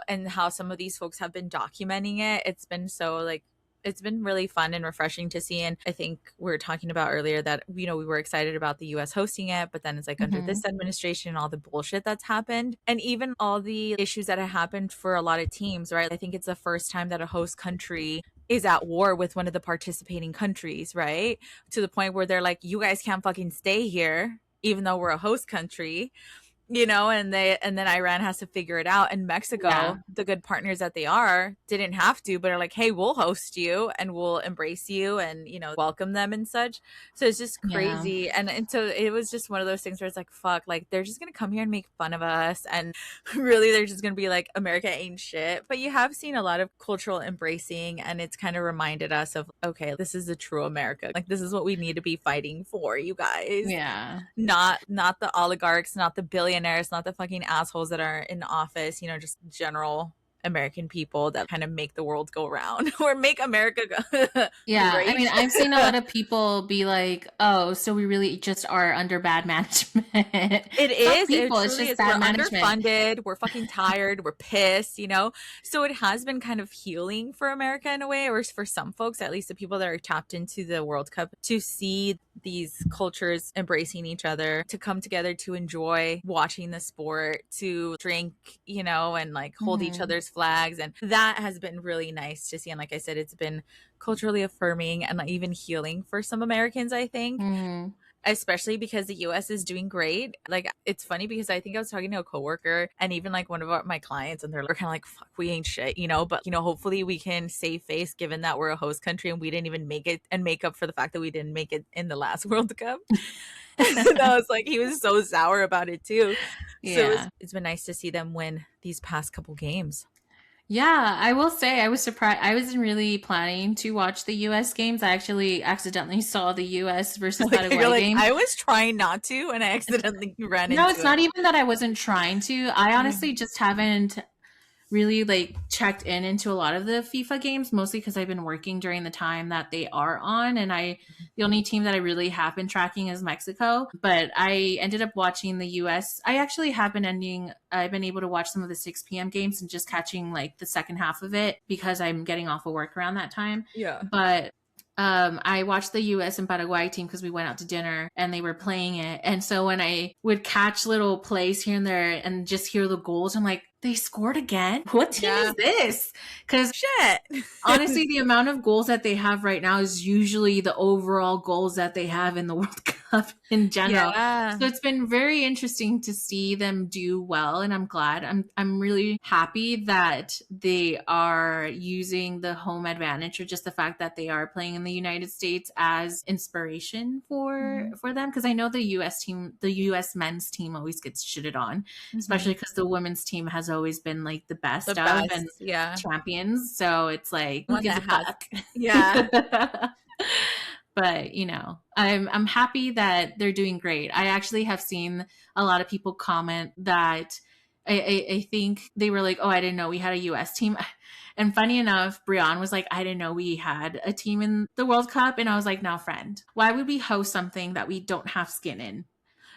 some of these folks have been documenting it. It's been so like it's been really fun and refreshing to see. And I think we were talking about earlier that, you know, we were excited about the US hosting it, but then it's like under Mhm. this administration, all the bullshit that's happened, and even all the issues that have happened for a lot of teams, right? I think it's the first time that a host country is at war with one of the participating countries, right? To the point where they're like, you guys can't fucking stay here, even though we're a host country, you know, and then Iran has to figure it out. And Yeah. Mexico, the good partners that they are, didn't have to, but are like, hey, we'll host you and we'll embrace you and, you know, welcome them and such. So it's just Yeah. crazy. And so it was just one of those things where it's like, fuck, like they're just gonna come here and make fun of us, and really they're just gonna be like, America ain't shit. But you have seen a lot of cultural embracing, and it's kind of reminded us of, okay, this is the true America. Like this is what we need to be fighting for, you guys. Yeah. Not the oligarchs, not the billionaires, not the fucking assholes that are in office, you know, just general American people that kind of make the world go round or make America Yeah, I great. mean, I've seen a lot of people be like, "Oh, so we really just are under bad management." It It's not is. It people, it's truly just is. We're bad management. underfunded. We're fucking tired. We're pissed, you know? So it has been kind of healing for America in a way, or for some folks, at least the people that are tapped into the World Cup, to see these cultures embracing each other, to come together to enjoy watching the sport, to drink, you know, and like hold each Mhm. other's flags. And that has been really nice to see. And like I said, it's been culturally affirming and like even healing for some Americans, I think, Mhm. especially because the US is doing great. Like it's funny because I think I was talking to a coworker and even like one of my clients, and they're kind of like, fuck, we ain't shit, you know, but you know, hopefully we can save face given that we're a host country and we didn't even make it, and make up for the fact that we didn't make it in the last World Cup. And I was like, he was so sour about it too. So Yeah. it's been nice to see them win these past couple games. Yeah, I will say I was surprised. I wasn't really planning to watch the US games. I actually accidentally saw the US versus Like you're Paraguay like, game. I was trying not to and I accidentally ran No, into it's not it. even that I wasn't trying to. I Mhm. honestly just haven't really like checked in into a lot of the FIFA games, mostly because I've been working during the time that they are on, and I the only team that I really have been tracking is Mexico. But I ended up watching the US. I actually have been ending. I've been able to watch some of the 6 p.m. games and just catching like the second half of it because I'm getting off of work around that time. Yeah. But I watched the U.S. and Paraguay team because we went out to dinner and they were playing it. And so when I would catch little plays here and there and just hear the goals, I'm like, they scored again? What team Yeah. is this? Because Shit. honestly, the amount of goals that they have right now is usually the overall goals that they have in the World Cup in general. Yeah. So it's been very interesting to see them do well, and I'm glad. I'm really happy that they are using the home advantage, or just the fact that they are playing in the United States, as inspiration Mhm. for them. Because I know the U.S. team, the U.S. men's team, always gets shitted on, Mhm. especially because the women's team has always been like the The best of and best. Yeah. champions. So it's like, who One gives a that has. fuck? Yeah. But I'm happy that they're doing great. I actually have seen a lot of people comment that I think they were like, oh, I didn't know we had a US team. And funny enough, Brian was like, I didn't know we had a team in the World Cup. And I was like, now, friend, why would we host something that we don't have skin in?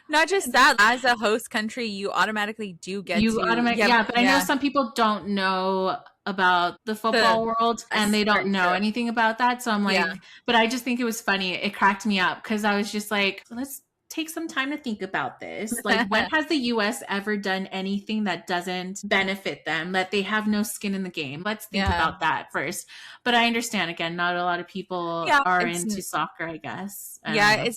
Not just that, as a host country, you automatically do get You to, automatically, yeah, yeah, but I know yeah, some people don't know about the the, football world and that's they don't very know true. anything about that. So I'm Yeah. like, but I just think it was funny. It cracked me up because I was just like, let's take some time to think about this. Like, when has the US ever done anything that doesn't benefit them, that they have no skin in the game? Let's think Yeah. about that first. But I understand, again, not a lot of people Yeah. are into soccer, I guess. I don't Yeah, know.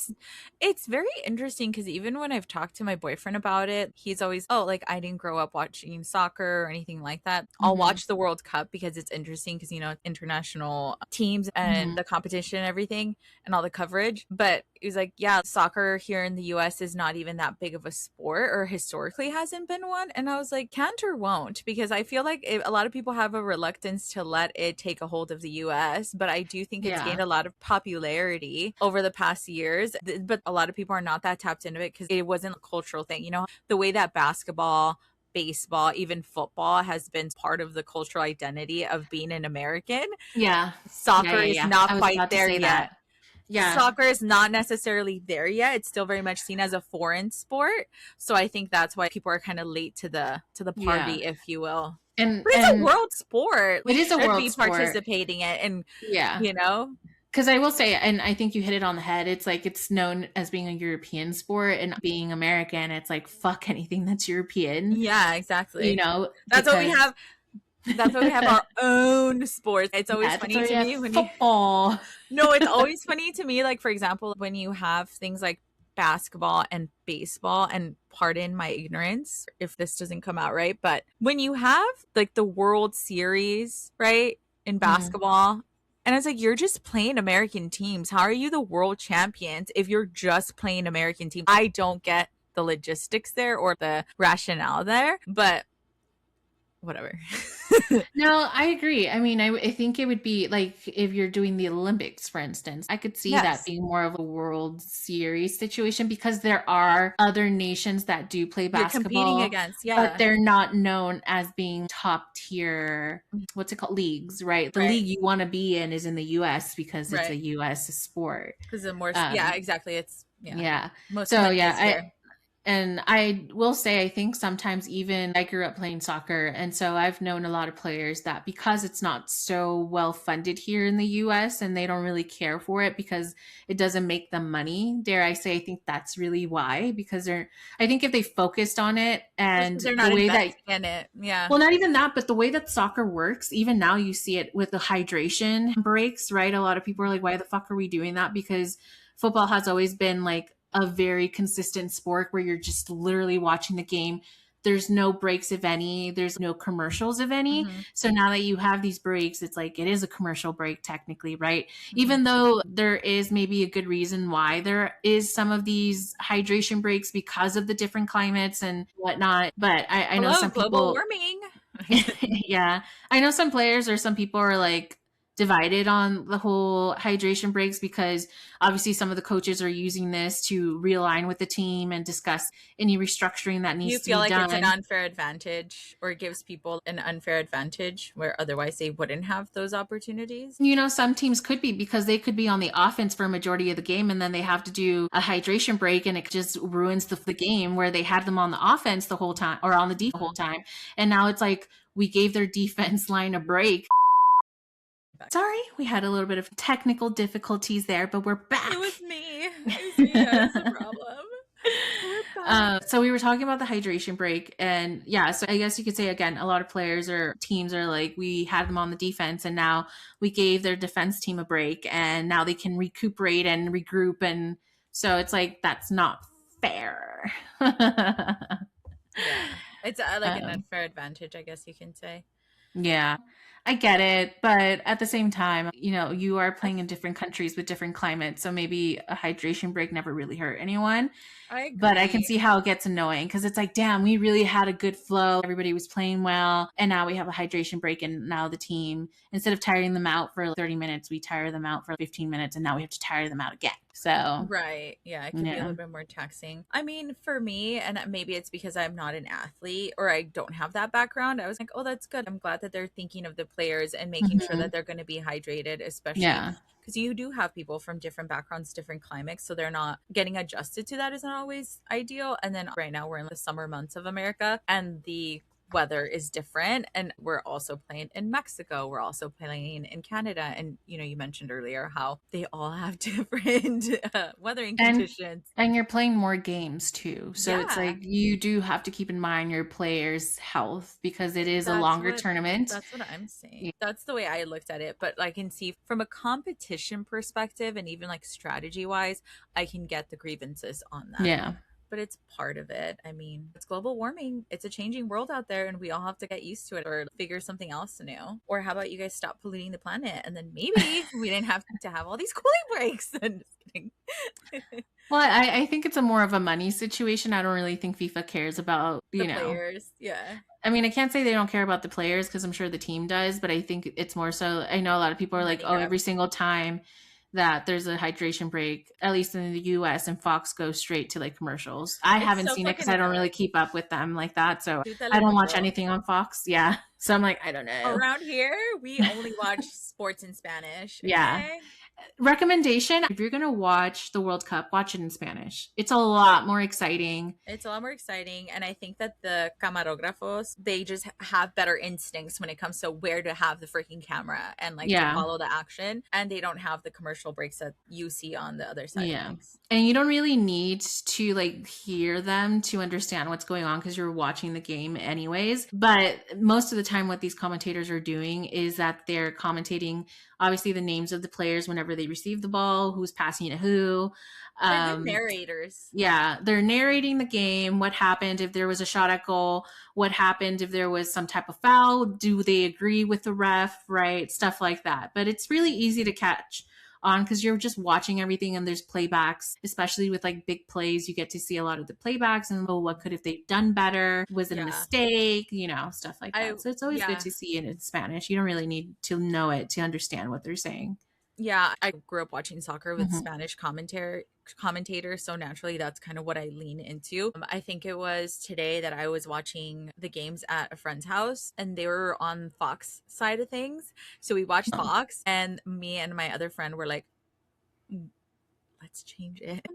it's very interesting because even when I've talked to my boyfriend about it, he's always, oh, like I didn't grow up watching soccer or anything like that. I'll Mm-hmm. watch the World Cup because it's interesting because, you know, international teams and Mm-hmm. the competition and everything and all the coverage. But he was like, yeah, soccer here in the US is not even that big of a sport, or historically hasn't been one. And I was like, can't or won't, because I feel like a lot of people have a reluctance to let it take a hold of the US. But I do think it's Yeah. gained a lot of popularity over the past years. But a lot of people are not that tapped into it because it wasn't a cultural thing. You know, the way that basketball, baseball, even football has been part of the cultural identity of being an American. Yeah. Soccer is Yeah. not I was quite about to there say yet. that. Yeah. Soccer is not necessarily there yet. It's still very much seen as a foreign sport. So I think that's why people are kind of late to the Yeah. party, if you will. And But it's a and world sport. it We is a should world be sport. participating in it, and Yeah. you know, Because I will say, and I think you hit it on the head, it's like it's known as being a European sport, and being American, it's like fuck anything that's European, yeah, you exactly. know, That's what we because have. That's why we have our own sports. It's always yeah, that's funny why we to have me when you football. no, it's always funny to me, like, for example, when you have things like basketball and baseball, and pardon my ignorance if this doesn't come out right, but when you have like the World Series, right, in Mhm. basketball, and it's like you're just playing American teams. How are you the world champions if you're just playing American teams? I don't get the logistics there or the rationale there, but whatever. No, I agree. I mean, I think it would be like if you're doing the Olympics, for instance, I could see that Yes. being more of a World Series situation because there are other nations that do play You're competing basketball, against, but yeah. they're not known as being top tier, what's it called? Leagues, right? The Right. league you want to be in is in the US because it's a Right. US sport. Because the more, yeah, Um, exactly. It's, yeah, yeah. most So money yeah, is I here. and I will say, I think sometimes even I grew up playing soccer. And so I've known a lot of players that because it's not so well funded here in the US and they don't really care for it because it doesn't make them money, dare I say, I think that's really why. Because I think if they focused on it Just and because they're the not way that, investing in it. Yeah. well, not even that, but the way that soccer works, even now you see it with the hydration breaks, right? A lot of people are like, why the fuck are we doing that? Because football has always been like a very consistent sport where you're just literally watching the game. There's no breaks, if any. There's no commercials, if any. Hmm. So now that you have these breaks, it's like it is a commercial break, technically, right? Hmm. Even though there is maybe a good reason why there is some of these hydration breaks because of the different climates and whatnot. But I know Hello, some global people, warming. yeah, I know some players or some people are like divided on the whole hydration breaks because obviously some of the coaches are using this to realign with the team and discuss any restructuring that Do you needs to feel be like it's an done. unfair advantage, or it gives people an unfair advantage where otherwise they wouldn't have those opportunities? You know, some teams could be because they could be on the offense for a majority of the game and then they have to do a hydration break and it just ruins the game where they had them on the offense the whole time or on the defense the whole time. And now it's like we gave their defense line a break. Sorry, we had a little bit of technical difficulties there, but we're It back. was me. It was me. That was the problem. We're back. So we were talking about the hydration break, and yeah, so I guess you could say again, a lot of players or teams are like, we had them on the defense, and now we gave their defense team a break, and now they can recuperate and regroup, and so it's like that's not fair. Yeah. It's like an um, unfair advantage, I guess you can say. Yeah, I get it. But at the same time, you know, you are I, playing in different countries with different climates. So maybe a hydration break never really hurt anyone. I But I can agree. see how it gets annoying because it's like, damn, we really had a good flow. Everybody was playing well. And now we have a hydration break. And now the team, instead of tiring them out for 30 minutes, we tire them out for 15 minutes. And now we have to tire them out again. So, Right. Yeah, it could be a yeah. little bit more taxing. I mean, for me, and maybe it's because I'm not an athlete or I don't have that background, I was like, oh, that's good. I'm glad that they're thinking of the players and making sure Mhm. that they're going to be hydrated, especially Yeah. because you do have people from different backgrounds, different climates. So they're not getting adjusted to that is not always ideal. And then right now we're in the summer months of America and the weather is different, and we're also playing in Mexico, we're also playing in Canada, and you mentioned earlier how they all have different weathering And conditions. and you're playing more games too. So it's Yeah, like you do have to keep in mind your players' health because it is a that's longer what tournament. that's what I'm saying. That's the way I looked at it, but I can see from a competition perspective and even like strategy wise, I can get the grievances on that. Yeah. But it's part of it. I mean, it's global warming. It's a changing world out there, and we all have to get used to it or figure something else new. Or how about you guys stop polluting the planet, and then maybe we didn't have to have all these cooling breaks. I'm just kidding. Well, I think it's a more of a money situation. I don't really think FIFA cares about, The players, yeah. I mean, I can't say they don't care about the players because I'm sure the team does, but I think it's more so I know a lot of people are like, Money oh, grab. every single time that there's a hydration break, at least in the US, and Fox goes straight to like commercials. I It's haven't so seen it because fucking I don't really annoying. keep up with them like that. So To I don't watch Telemundo. anything on Fox. Yeah. So I'm like, I don't know. Around here, we only watch sports in Spanish, Yeah. okay? Recommendation, if you're going to watch the World Cup, watch it in Spanish. It's a lot more exciting. It's a lot more exciting, and I think that the camarógrafos, they just have better instincts when it comes to where to have the freaking camera and like to Yeah. follow the action, and they don't have the commercial breaks that you see on the other side of Yeah. things. And you don't really need to like hear them to understand what's going on because you're watching the game anyways. But most of the time, what these commentators are doing is that they're commentating obviously the names of the players whenever they receive the ball, who's passing to who. They're good narrators. Yeah, they're narrating the game, what happened if there was a shot at goal, what happened if there was some type of foul, do they agree with the ref, right? Stuff like that. But it's really easy to catch on because you're just watching everything and there's playbacks, especially with like big plays. You get to see a lot of the playbacks and oh, what could if they've done better? Was it a Yeah. mistake? You know, stuff like I that. So it's always yeah. good to see it in Spanish. You don't really need to know it to understand what they're saying. Yeah, I grew up watching soccer with Mhm. Spanish commentators, so naturally that's kind of what I lean into. I think it was today that I was watching the games at a friend's house and they were on Fox side of things. So we watched Oh. Fox and me and my other friend were like, let's change it.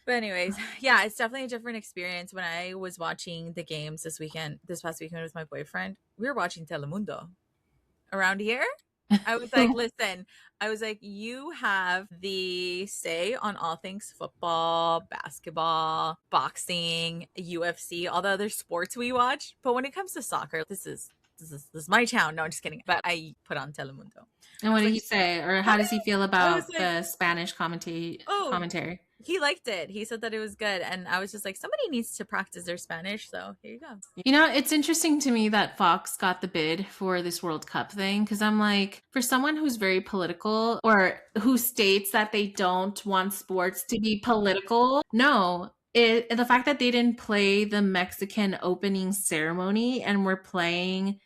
But anyways, yeah, it's definitely a different experience. When I was watching the games this past weekend with my boyfriend, we were watching Telemundo. Around here, I was like, listen, I was like, you have the say on all things football, basketball, boxing, UFC, all the other sports we watch. But when it comes to soccer, this is my town. No, I'm just kidding. But I put on Telemundo. And I what was did like, he say? Or how how do does he feel I was about like, the Spanish oh, commentary? he liked it. He said that it was good. And I was just like, somebody needs to practice their Spanish. So here you go. You know, it's interesting to me that Fox got the bid for this World Cup thing because I'm like, for someone who's very political or who states that they don't want sports to be political, no. The fact that they didn't play the Mexican opening ceremony and were playing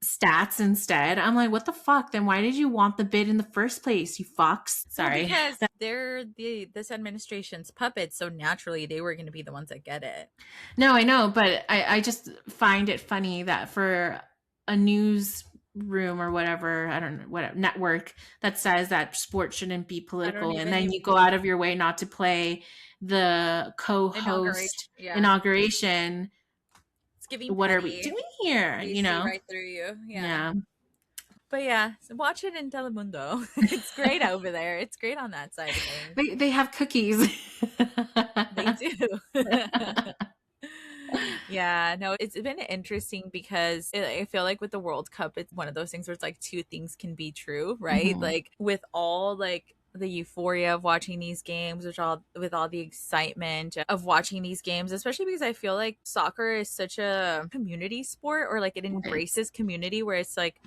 stats instead, I'm like, what the fuck? Then why did you want the bid in the first place, you fox? Well, Sorry. because they're this administration's puppets, so naturally they were going to be the ones that get it. No, I know, but I just find it funny that for a news room or whatever, I don't know, what network that says that sports shouldn't be political, and then you go out of your way not to play the co-host inauguration. It's giving What are petty. we doing here? They You know, see right through you. Yeah. But yeah, so watch it in Telemundo. It's great over there. It's great on that side of things. They have cookies. They do. Yeah, no, it's been interesting because I feel like with the World Cup, it's one of those things where it's like two things can be true, right? Mhm. Like with all like the euphoria of watching these games, with all the excitement of watching these games, especially because I feel like soccer is such a community sport, or like it embraces community, where it's like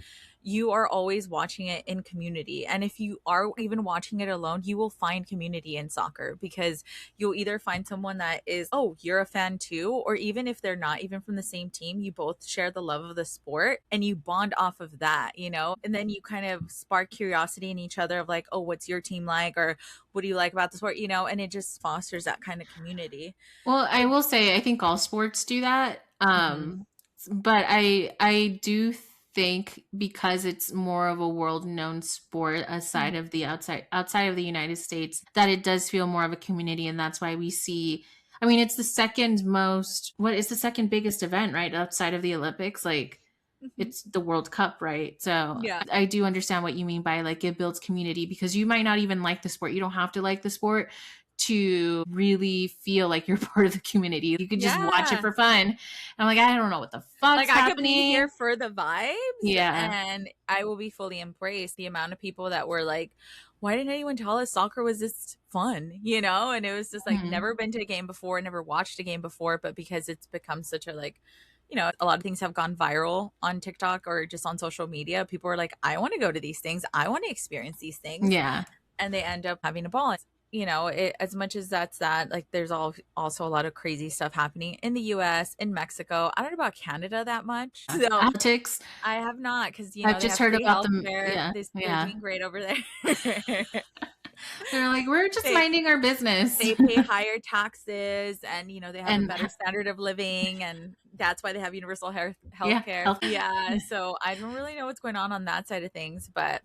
you are always watching it in community. And if you are even watching it alone, you will find community in soccer because you'll either find someone that is, oh, you're a fan too, or even if they're not even from the same team, you both share the love of the sport and you bond off of that, you know? And then you kind of spark curiosity in each other of like, oh, what's your team like? Or what do you like about the sport? You know, and it just fosters that kind of community. Well, I will say I think all sports do that. But I do think because it's more of a world known sport aside of the outside of the United States, that it does feel more of a community, and that's why we see, I mean, it's the second biggest event, right, outside of the Olympics. Like it's the World Cup, right? So Yeah. I do understand what you mean by like it builds community, because you might not even like the sport. You don't have to like the sport to really feel like you're part of the community. You could just watch it for fun. And I'm like, I don't know what the fuck's happening. I could be here for the vibes. Yeah. And I will be fully embraced. The amount of people that were like, why didn't anyone tell us soccer was this fun? You know? And it was just like, never been to a game before, never watched a game before, but because it's become such a like, you know, a lot of things have gone viral on TikTok or just on social media. People are like, I want to go to these things. I want to experience these things. Yeah. And they end up having a ball. You know, as much as that's that, like there's also a lot of crazy stuff happening in the US, in Mexico. I don't know about Canada that much. So politics. I have not, because you know, I've just heard about them. They're doing great over there. They're like, we're just They minding our business. they pay higher taxes, and they have a And better standard of living, and that's why they have universal health yeah, care. health. Yeah, so I don't really know what's going on that side of things, but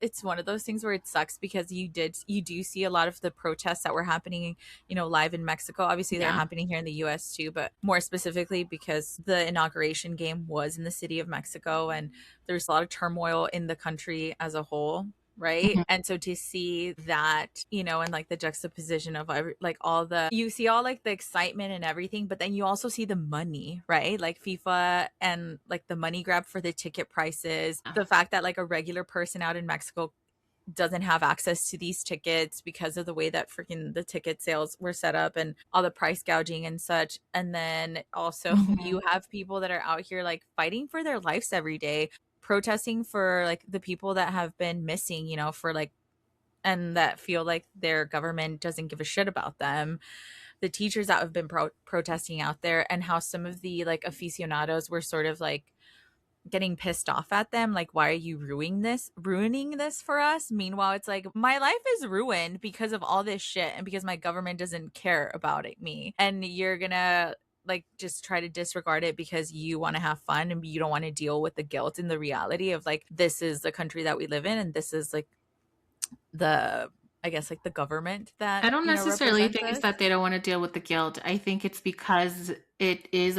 it's one of those things where it sucks because you do see a lot of the protests that were happening, live in Mexico. Obviously they're Yeah. happening here in the US too, but more specifically because the inauguration game was in the city of Mexico, and there's a lot of turmoil in the country as a whole, right? Mhm. And so to see that, and like the juxtaposition of like all the, you see all like the excitement and everything, but then you also see the money, right? Like FIFA and like the money grab for the ticket prices, the fact that like a regular person out in Mexico doesn't have access to these tickets because of the way that freaking the ticket sales were set up and all the price gouging and such. And then also Mhm. you have people that are out here like fighting for their lives every day, protesting for like the people that have been missing, for like, and that feel like their government doesn't give a shit about them, the teachers that have been protesting out there, and how some of the like aficionados were sort of like getting pissed off at them, like, why are you ruining this for us? Meanwhile, it's like my life is ruined because of all this shit and because my government doesn't care about me, and you're gonna like just try to disregard it because you want to have fun and you don't want to deal with the guilt and the reality of like, this is the country that we live in, and this is like the, I guess, like the government I that don't necessarily represents think it's us. that they don't want to deal with the guilt. I think it's because it is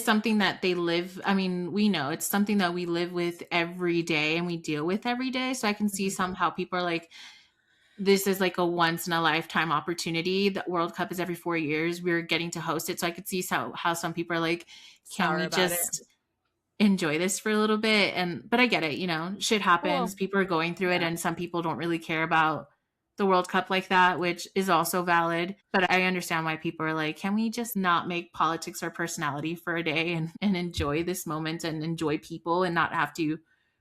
something that they live. I mean, we know it's something that we live with every day and we deal with every day. So I can see Mhm. somehow people are like, this is like a once in a lifetime opportunity. The World Cup is every 4 years. We're getting to host it. So I could see how some people are like, can Sour we about it. just enjoy this for a little bit? But I get it, shit happens, Well, people are going through it, yeah. and some people don't really care about the World Cup like that, which is also valid. But I understand why people are like, can we just not make politics our personality for a day and enjoy this moment and enjoy people and not have to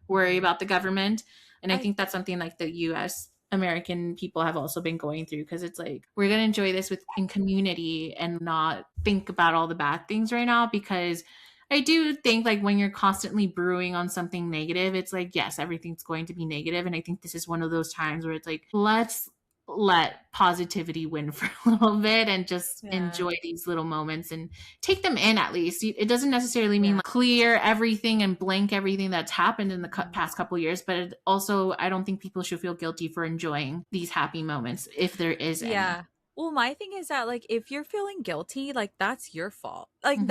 worry Mhm. about the government? And I I think that's something like the US American people have also been going through, because it's like, we're going to enjoy this with in community and not think about all the bad things right now. Because I do think, like, when you're constantly brewing on something negative, it's like, yes, everything's going to be negative. And I think this is one of those times where it's like, let's let positivity win for a little bit and just Yeah. enjoy these little moments and take them in at least. It doesn't necessarily mean Yeah. like clear everything and blank everything that's happened in the Mhm. past couple of years, but also, I don't think people should feel guilty for enjoying these happy moments if there is any. Yeah. Well, my thing is that like if you're feeling guilty, like that's your fault. Like Mm-hmm.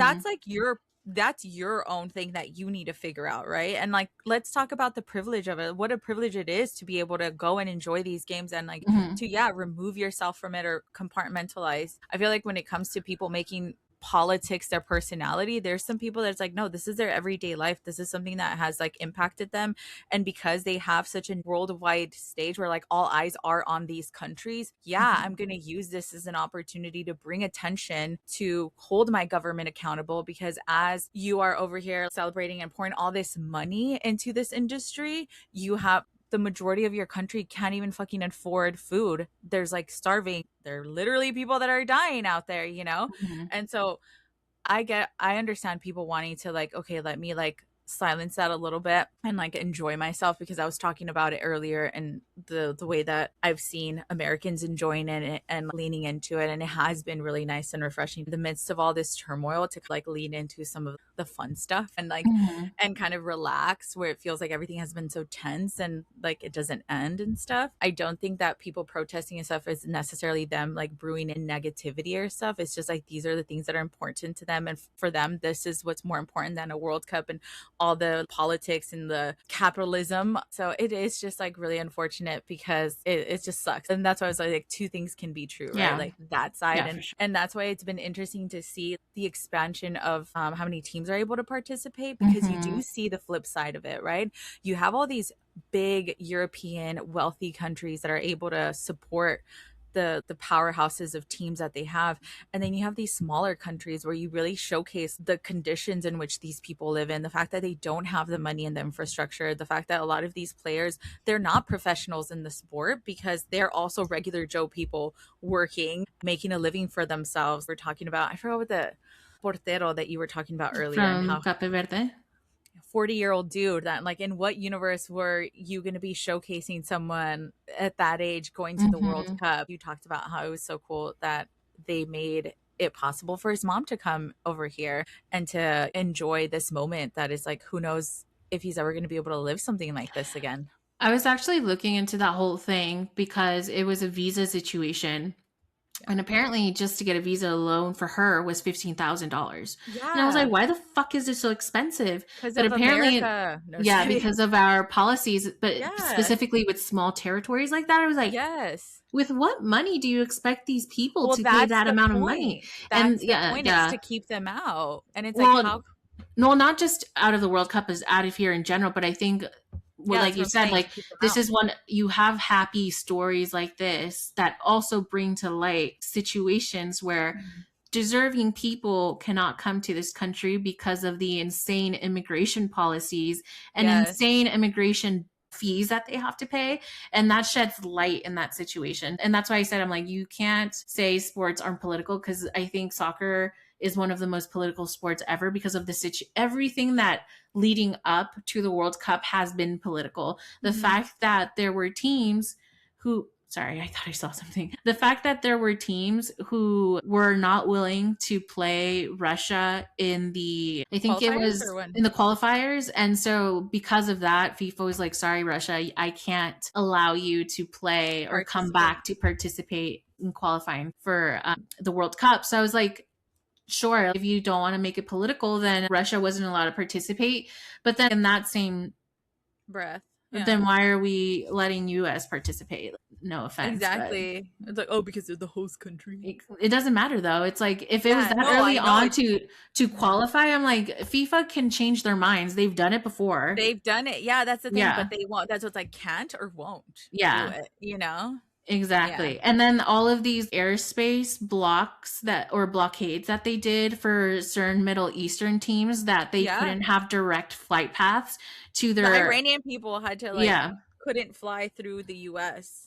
that's your own thing that you need to figure out, right? And like let's talk about the privilege of it. What a privilege it is to be able to go and enjoy these games and like Mm-hmm. to, yeah, remove yourself from it or compartmentalize. I feel like when it comes to people making politics their personality, there's some people that's like, no, this is their everyday life. This is something that has like impacted them, and because they have such a worldwide stage where like all eyes are on these countries, yeah, Mm-hmm. I'm going to use this as an opportunity to bring attention to hold my government accountable, because as you are over here celebrating and pouring all this money into this industry, you have the majority of your country can't even fucking afford food. There's like starving. There are literally people that are dying out there. Mm-hmm. And so I understand people wanting to like, okay, let me like silence that a little bit and like enjoy myself, because I was talking about it earlier and the way that I've seen Americans enjoying it and leaning into it, and it has been really nice and refreshing in the midst of all this turmoil to like lean into some of the fun stuff and like Mm-hmm. and kind of relax, where it feels like everything has been so tense and like it doesn't end and stuff. I don't think that people protesting and stuff is necessarily them like brewing in negativity or stuff. It's just like these are the things that are important to them, and for them this is what's more important than a World Cup and all the politics and the capitalism. So it is just like really unfortunate because it just sucks. And that's why I was like two things can be true, right? Yeah. Like that side. Yeah, and for sure. and that's why it's been interesting to see the expansion of how many teams are able to participate, because you Mm-hmm. do see the flip side of it, right? You have all these big European wealthy countries that are able to support the powerhouses of teams that they have, and then you have these smaller countries where you really showcase the conditions in which these people live in, the fact that they don't have the money and the infrastructure, the fact that a lot of these players, they're not professionals in the sport because they're also regular Joe people working, making a living for themselves. We're talking about, I forgot what the portero that you were talking about earlier, and From how Cape Verde. 40-year-old dude that, like, in what universe were you going to be showcasing someone at that age going to the World Mm-hmm. Cup? You talked about how it was so cool that they made it possible for his mom to come over here and to enjoy this moment that is like, who knows if he's ever going to be able to live something like this again. I was actually looking into that whole thing because it was a visa situation. Yeah. And apparently, just to get a visa alone for her was $15,000. And I was like, Yeah. why the fuck is this so expensive? Because But of apparently, America. No, just yeah, kidding. because of our policies, but Yeah. specifically with small territories like that, I was like, Yes. with what money do you expect these people Well, to pay that's that the amount of money? point. And That's the yeah, point. It's yeah. to keep them out. And it's like, Well, how? no, not just out of the World Cup, is out of here in general. But I think, well, Yeah, like that's what you I'm said, saying, to like keep them this out. is one you have happy stories like this that also bring to light situations where Mhm. deserving people cannot come to this country because of the insane immigration policies and Yes. insane immigration fees that they have to pay. And that sheds light in that situation. And that's why I said, I'm like, you can't say sports aren't political, because I think soccer is one of the most political sports ever because of everything that leading up to the World Cup has been political. The Mhm. fact that there were teams who, sorry, I thought I saw something. The fact that there were teams who were not willing to play Russia in the, I think it Qualifiers was or when? in the qualifiers. And so because of that, FIFA was like, sorry, Russia, I can't allow you to play or come Participate. back to participate in qualifying for the World Cup. So I was like, sure, if you don't want to make it political, then Russia wasn't allowed to participate. But then in that same, Breath. Yeah. then why are we letting US participate? No offense, but Exactly. It's like, oh, because they're the host country. it doesn't matter though. It's like if it was Yeah. that No, early I know on it's. to Mhm. qualify, I'm like, FIFA can change their minds. They've done it before. They've done it. Yeah, that's the thing. But Yeah. they won't. That's what's like, can't or won't do Yeah. it. You know? Yeah. Exactly. And then all of these airspace blocks that or blockades that they did for certain Middle Eastern teams that they Yeah. couldn't have direct flight paths to The their, Iranian people had to, like, yeah. couldn't fly through the US.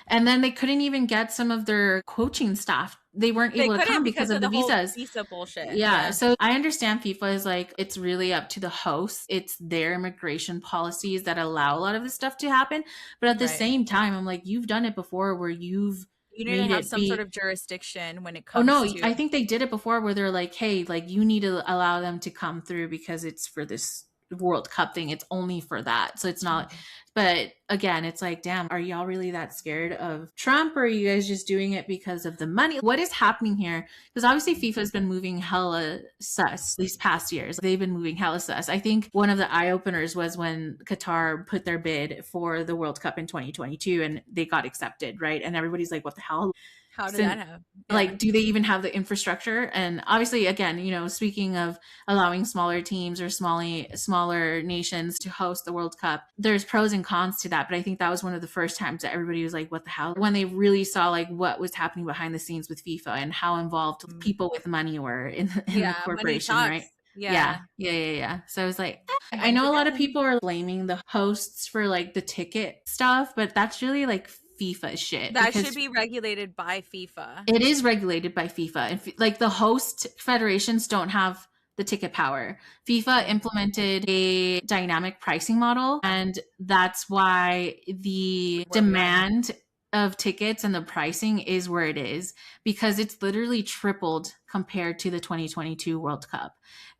And then they couldn't even get some of their coaching staff. They weren't They able to couldn't come because because of of the the whole visas. visa bullshit. Yeah. Yeah. So I understand FIFA is like, it's really up to the hosts. It's their immigration policies that allow a lot of this stuff to happen. But at the Right. same time, I'm like, you've done it before where you've You need to made have it some sort be. of jurisdiction when it Oh no, comes to. I think they did it before where they're like, hey, like you need to allow them to come through because it's for this World Cup thing. It's only for that. So it's not, Mhm. but again, it's like, damn, are y'all really that scared of Trump, or are you guys just doing it because of the money? What is happening here? Because obviously FIFA's been moving hella sus these past years. They've been moving hella sus. I think one of the eye openers was when Qatar put their bid for the World Cup in 2022 and they got accepted, right? And everybody's like, what the hell? How did Since that happen? Yeah. like, do they even have the infrastructure? And obviously, again, speaking of allowing smaller teams or smaller nations to host the World Cup, there's pros and cons to that. But I think that was one of the first times that everybody was like, what the hell? When they really saw like what was happening behind the scenes with FIFA and how involved Mm. people with money were in the Yeah. Money corporation, right? talks. Yeah, Yeah. yeah, yeah, yeah. So I was like, I It's know a a good lot of thing. people are blaming the hosts for like the ticket stuff, but that's really like FIFA shit That should because be regulated by FIFA. it is regulated by FIFA. And like the host federations don't have the ticket power. FIFA Mm. implemented a dynamic pricing model, and that's why the Where we are now. demand of tickets and the pricing is where it is, because it's literally tripled compared to the 2022 World Cup.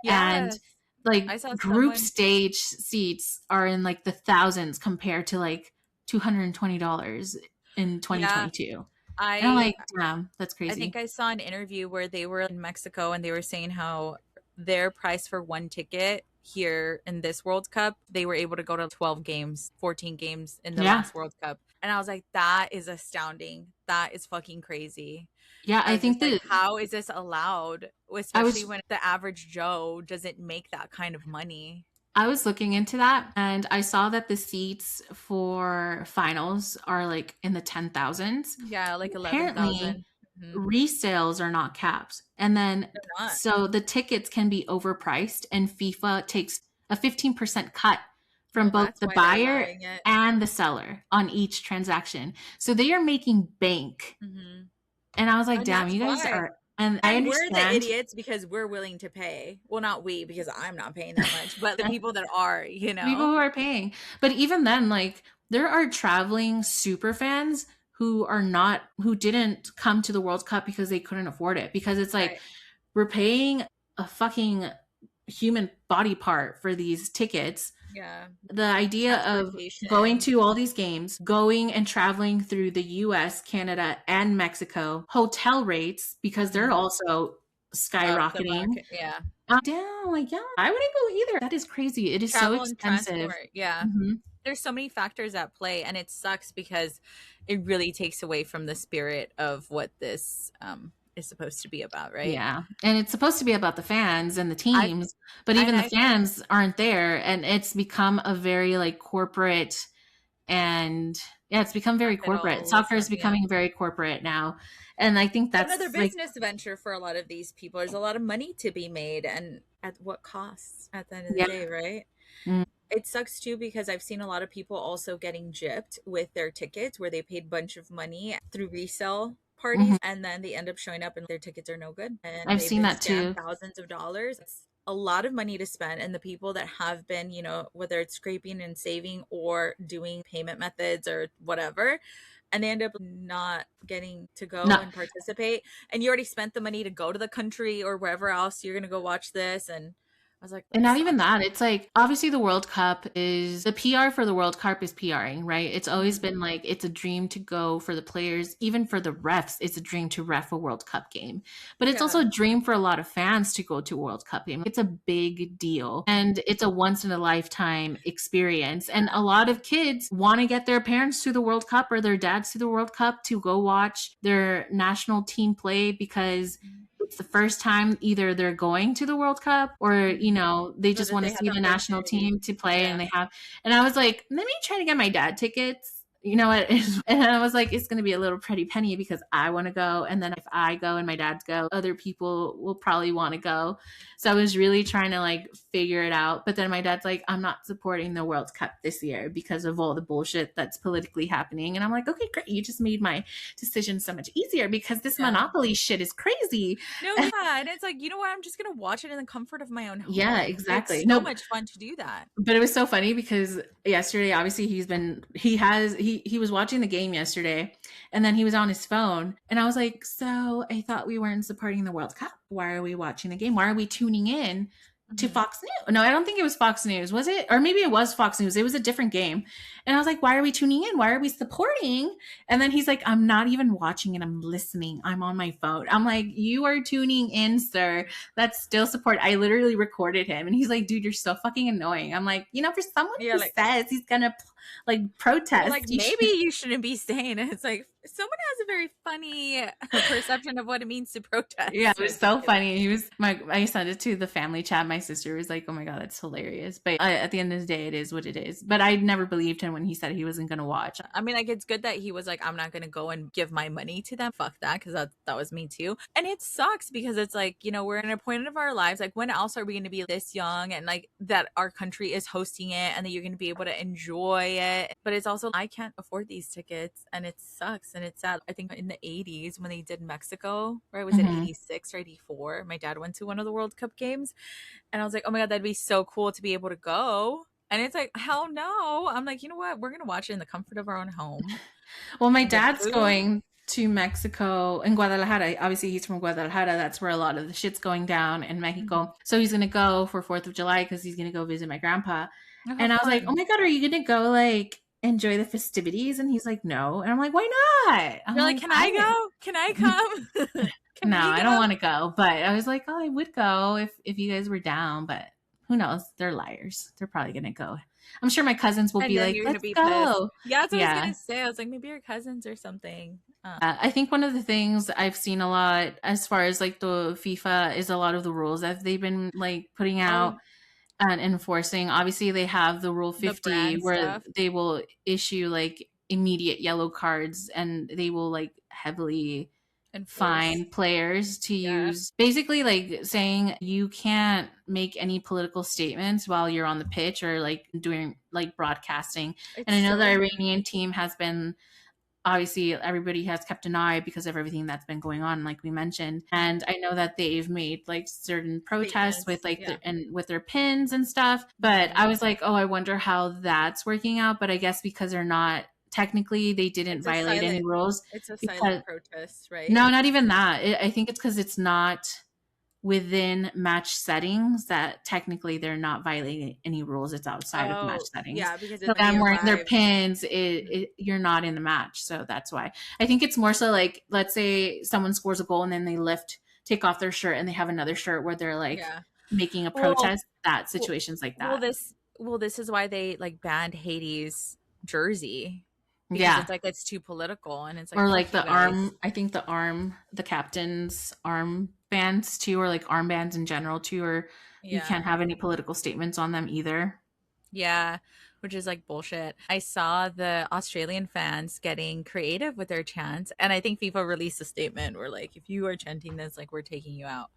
And Yes. like I saw group someone. stage seats are in like the thousands compared to like $220 in Yeah. 2022. And I'm I like, damn, that's I think crazy. I saw an interview where they were in Mexico and they were saying how their price for one ticket here in this World Cup, they were able to go to 12 games, 14 games in the Yeah. last World Cup. And I was like, that is astounding. That is fucking crazy. Yeah, I I was think just like, that how is this allowed? I Especially was when the average Joe doesn't make that kind of money. I was looking into that, and I saw that the seats for finals are like in the 10,000s. Yeah, like Apparently, 11,000. Mhm. resales are not capped. And then They're not. so the tickets can be overpriced, and FIFA takes a 15% cut from Well, both that's the why they're buyer allowing it. and the seller on each transaction. So they are making bank. Hmm. And I was like, And damn, that's you guys why. are And I And we're the understand idiots because we're willing to pay. Well, not we, because I'm not paying that much, but the people that are, you people know? who are paying. But even then, like, there are traveling super fans who are not, who didn't come to the World Cup because they couldn't afford it. Because it's like, Right. we're paying a fucking human body part for these tickets. Yeah. The idea of going Transportation. to all these games, going and traveling through the US, Canada, and Mexico, hotel rates, because they're Mhm. also Up the skyrocketing. market. Yeah. Down, like, yeah, I wouldn't go either. That is crazy. It is so Travel and expensive. transport. Yeah. Hmm. There's so many factors at play, and it sucks because it really takes away from the spirit of what this is supposed to be about, right? Yeah. And it's supposed to be about the fans and the I teams, but and even the I fans aren't there. And it's become a very like corporate and yeah, it's become very corporate. Soccer is capitalism, yeah. becoming very corporate now. And I think It's another that's like, business venture for a lot of these people. There's a lot of money to be made, and at what cost at the end of the yeah. day, right? Mm, It sucks too because I've seen a lot of people also getting gypped with their tickets where they paid a bunch of money through resale mhm. parties and then they end up showing up and their tickets are no good and I've they've seen been that scammed too. thousands of dollars. It's a lot of money to spend, and the people that have been, whether it's scraping and saving or doing payment methods or whatever, and they end up not getting to go No, and participate, and you already spent the money to go to the country or wherever else you're going to go watch this. And I was like, and that not even sucks. that. It's like obviously the World Cup is the PR for the World Cup is PRing, right? It's always Mhm. been like it's a dream to go for the players, even for the refs. It's a dream to ref a World Cup game, but it's also Yeah. a dream for a lot of fans to go to a World Cup game. It's a big deal, and it's a once in a lifetime experience. And a lot of kids want to get their parents to the World Cup or their dads to the World Cup to go watch their national team play because it's the first time either they're going to the World Cup or, Mhm. they Or just that want to they have see the the national opportunity. team to play Yeah. and and I was like, let me try to get my dad tickets. You know what? And I was like, it's going to be a little pretty penny because I want to go. And then if I go and my dad's go, other people will probably want to go. So I was really trying to like figure it out. But then my dad's like, I'm not supporting the World Cup this year because of all the bullshit that's politically happening. And I'm like, okay, great. You just made my decision so much easier because this Yeah. Monopoly shit is crazy. No, yeah. And it's like, you know what? I'm just gonna watch it in the comfort of my own Yeah, home. exactly. It's so No, much fun to do that. but it was so funny because yesterday, obviously, he was watching the game yesterday, and then he was on his phone, and I was like, "So I thought we weren't supporting the World Cup. Why are we watching the game? Why are we tuning in to Mhm. Fox News? No, I don't think it was Fox News, was it? Or maybe it was Fox News. It was a different game, and I was like, "Why are we tuning in? Why are we supporting?" And then he's like, "I'm not even watching it. I'm listening. I'm on my phone." I'm like, "You are tuning in, sir." That's still support. I literally recorded him and he's like, dude, you're so fucking annoying. I'm like, for someone Yeah, who like, says he's gonna like you're like, protest, you maybe should. you shouldn't be saying it. It's like someone has a very funny perception of what it means to Yeah, protest. it was I'm just so kidding. funny. I sent it to the family chat. My sister was like, oh my God, that's hilarious. But at the end of the day, it is what it is. But I never believed him when he said he wasn't going to watch. I mean, like, it's good that he was like, I'm not gonna go and give my money to them. Fuck that, because that was me too. And it sucks because it's like, we're in a point of our lives. Like, when else are we gonna be this young and like that our country is hosting it and that you're gonna be able to enjoy it? But it's also I can't afford these tickets and it sucks and it's sad. I think in the 80s when they did Mexico, right? Was it Mhm. 86 or 84? My dad went to one of the World Cup games and I was like, oh my God, that'd be so cool to be able to go. And it's like, hell no. I'm like, you know what? We're going to watch it in the comfort of our own home. Well, my The dad's food. going to Mexico and Guadalajara. Obviously, he's from Guadalajara. That's where a lot of the shit's going down in Mhm. Mexico. So he's going to go for 4th of July because he's going to go visit my grandpa. Oh, how And I was like, oh fun. my God, are you going to go like enjoy the festivities? And he's like, no. And I'm like, why not? I'm You're like, like, can I go? Can I come? Can no, we I don't go? want to go. But I was like, oh, I would go if you guys were down. But who knows? They're liars. They're probably going to go. I'm sure my cousins will And be then like, you're going to let's be pissed. go. Yeah, that's what I was going Yeah. to say. I was like, maybe your cousins or something. I think one of the things I've seen a lot as far as like the FIFA is a lot of the rules that they've been like putting Oh, out and enforcing. Obviously, they have the Rule the 50 brand where stuff. they will issue like immediate yellow cards and they will like heavily Enforce. fine players to Yeah. use basically like saying you can't make any political statements while you're on the pitch or like doing like broadcasting. And It's I know the so Iranian team has been obviously everybody has kept an eye because of everything that's been going on, like we mentioned. And I know that they've made like certain protests with Statements. like Yeah. and with their pins and stuff. But Mhm. I was like, oh, I wonder how that's working out. But I guess because they're not technically, they didn't It's a violate any silent rules it's a because silent protest, right? no, not even that. I think it's because it's not within match settings that technically they're not violating any rules. It's outside of match Oh, settings. yeah, because So it they them wearing their arrived. pins, Mhm. you're not in the match. So that's why. I think it's more so like, let's say someone scores a goal and then they take off their shirt and they have another shirt where they're like Yeah. making a Well, protest. That well, situations like well, that. this is why they like banned Hades' jersey because Yeah. it's like it's too political and it's like Or like fuck you the guys. arm, I think the captain's arm bands too, or like armbands in general too, or you Yeah. can't have any political statements on them either. Yeah, which is like bullshit. I saw the Australian fans getting creative with their chants, and I think FIFA released a statement where like, if you are chanting this, like we're taking you out.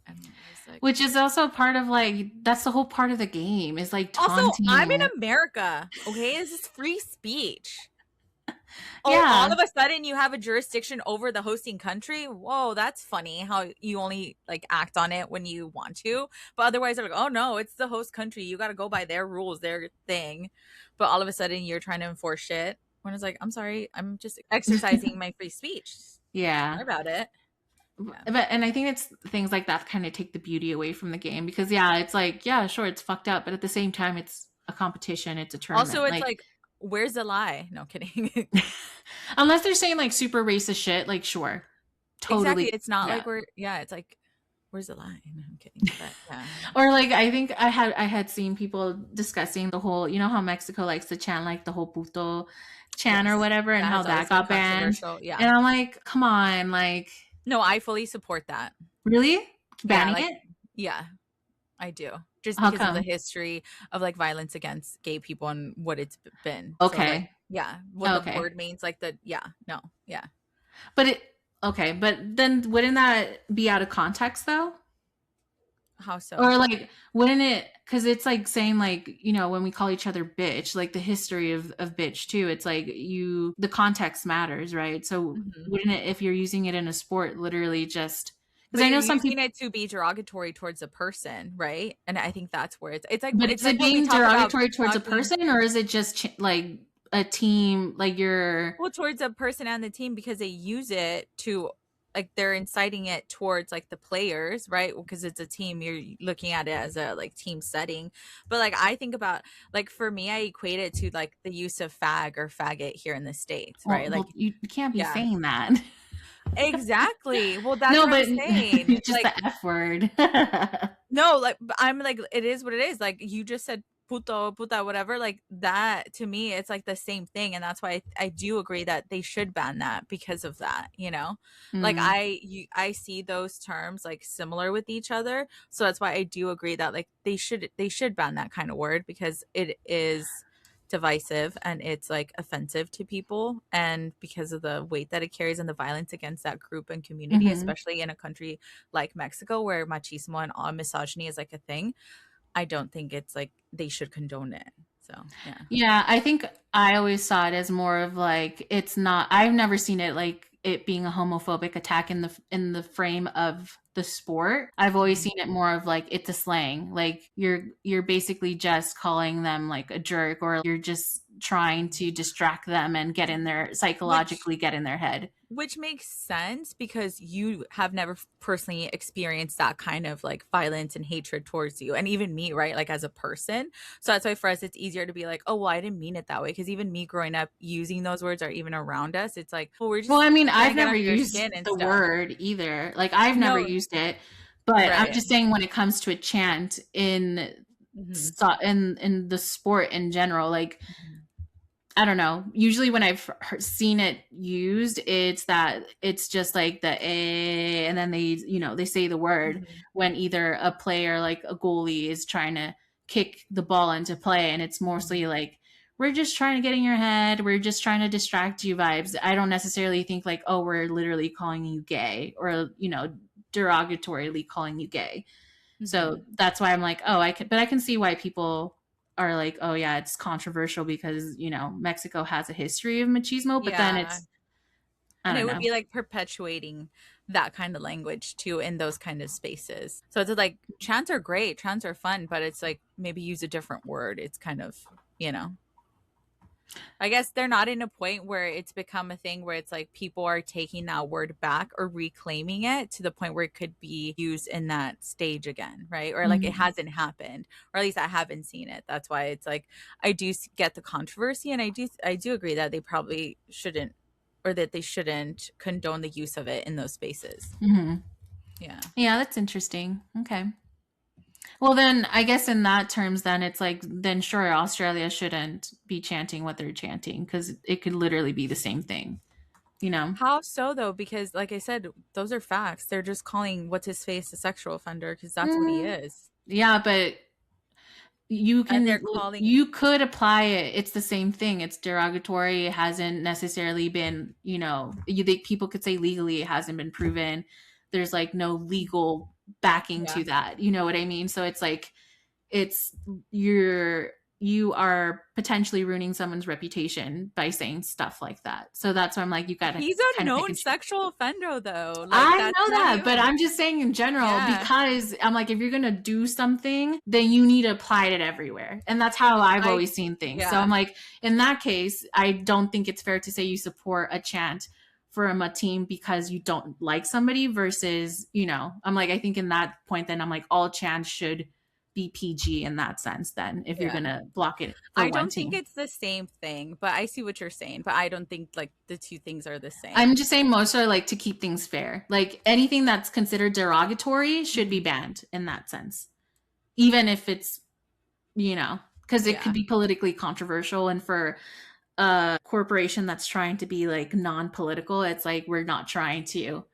And I was like, Which is also part of like, that's the whole part of the game is like also, I'm in taunting. America. Okay, this is free speech. Oh, all Yeah. of a sudden you have a jurisdiction over the hosting country. Whoa, that's funny how you only like act on it when you want to. But otherwise they're like, oh no, it's the host country. You gotta go by their rules, their thing. But all of a sudden you're trying to enforce shit. When it's like, I'm sorry, I'm just exercising my free speech. Yeah. Sorry about it. Yeah. But and I think it's things like that kind of take the beauty away from the game because yeah, it's like, yeah, sure, it's fucked up, but at the same time it's a competition, it's a Also, tournament. it's Like like, where's the lie? No kidding. unless they're saying like super racist shit, like sure. Exactly. Totally. It's not Yeah. like it's like, where's the lie? No, I'm kidding. But yeah. Or like I think I had seen people discussing the whole, you know how Mexico likes to chant like the whole puto chant or Yes. whatever and That how has always that been got banned. controversial. Yeah. And I'm like, come on, like No, I fully support that. really? Yeah, Banning like it? yeah, I do. Just How because of the come? history of like violence against gay people and what it's been. So like, Okay. yeah, what the Okay. word means, like the yeah, no, yeah. But it okay, but then wouldn't that be out of context though? How so? Or like wouldn't it because it's like saying like, you know, when we call each other bitch, like the history of bitch too, it's like the context matters, right? So Mhm. wouldn't it if you're using it in a sport literally just because But I you're know some using people. it to be derogatory towards a person, right? And I think that's where But it's is like it when we being talk about derogatory towards a talking person or is it just like a team like you're well towards a person and the team because they use it to like they're inciting it towards like the players, right? Because it's a team, you're looking at it as a like team setting. But like I think about like for me, I equate it to like the use of fag or faggot here in the States, right? well Like you can't be yeah, saying that. exactly. Well, that's No, what I'm but saying. it's It's just like the F word. no, like I'm like it is what it is. Like you just said puto, puta, whatever. Like that to me, it's like the same thing, and that's why I do agree that they should ban that because of that. You know, like Mm, I see those terms like similar with each other, so that's why I do agree that like they should ban that kind of word because it is divisive and it's like offensive to people and because of the weight that it carries and the violence against that group and community, mhm. especially in a country like Mexico where machismo and all misogyny is like a thing. I don't think it's like they should condone it. So yeah. Yeah, I think I always saw it as more of like it's not. I've never seen it like it being a homophobic attack in the frame of the sport. I've always Mhm. seen it more of like it's a slang. Like you're basically just calling them like a jerk or you're just trying to distract them and get in their Which psychologically get in their head. which makes sense because you have never personally experienced that kind of like violence and hatred towards you and even me, right, like as a person. So that's why for us it's easier to be like, oh well, I didn't mean it that way, because even me growing up using those words or even around us, it's like, well, we're Well, just I mean, trying to I've get never under your used skin and the stuff. word either. Like I've never No, used it, but I'm right. just saying when it comes to a chant Hmm. in the sport in general, like Hmm. I don't know. Usually when seen it used, it's that it's just like the and then they say the word Hmm. when either a player like a goalie is trying to kick the ball into play, and it's mostly Hmm. like we're just trying to get in your head, we're just trying to distract you vibes. I don't necessarily think like oh we're literally calling you gay or derogatorily calling you gay. Hmm. So that's why I'm like oh I can see why people are like, oh yeah, it's controversial because, Mexico has a history of machismo, but then Yeah. it's, I And it don't would know. be like perpetuating that kind of language too in those kind of spaces. So it's like chants are great, chants are fun, but it's like maybe use a different word. It's kind of, you know, I guess they're not in a point where it's become a thing where it's like people are taking that word back or reclaiming it to the point where it could be used in that stage again, right? Or like it Mhm. hasn't happened, or at least I haven't seen it. That's why it's like I do get the controversy, and I do agree that they probably shouldn't, or that they shouldn't condone the use of it in those spaces. Mhm. Yeah. Yeah, that's interesting. Okay. Well, then I guess in that terms, then it's like, then sure, Australia shouldn't be chanting what they're chanting because it could literally be the same thing, you know? How so though? Because like I said, those are facts. They're just calling what's his face a sexual offender because that's what he Mm, is. yeah, but you And can they're calling, you could apply it. It's the same thing. It's derogatory. It hasn't necessarily been, you think people could say legally it hasn't been proven. There's like no legal backing yeah. to that. You know what I mean? So it's like it's you are potentially ruining someone's reputation by saying stuff like that. So that's why I'm like, you gotta He's a kind of pick known and choose. sexual offender though. Like I that's know not that, but even. I'm just saying in general Yeah. because I'm like, if you're gonna do something, then you need to apply it everywhere, and that's how I've I always seen things. So I'm yeah. like, in that case, I don't think it's fair to say you support a chant from a team because you don't like somebody versus, I'm like, I think in that point, then I'm like, all chants should be PG in that sense. Then if you're Yeah. gonna block it for I one don't think team. it's the same thing, but I see what you're saying, but I don't think like the two things are the I'm same. just saying most are like to keep things fair. Like anything that's considered derogatory should be Mhm. banned in that sense. Even if it's, because it could Yeah. be politically controversial. And for a corporation that's trying to be like non-political, it's like we're not trying to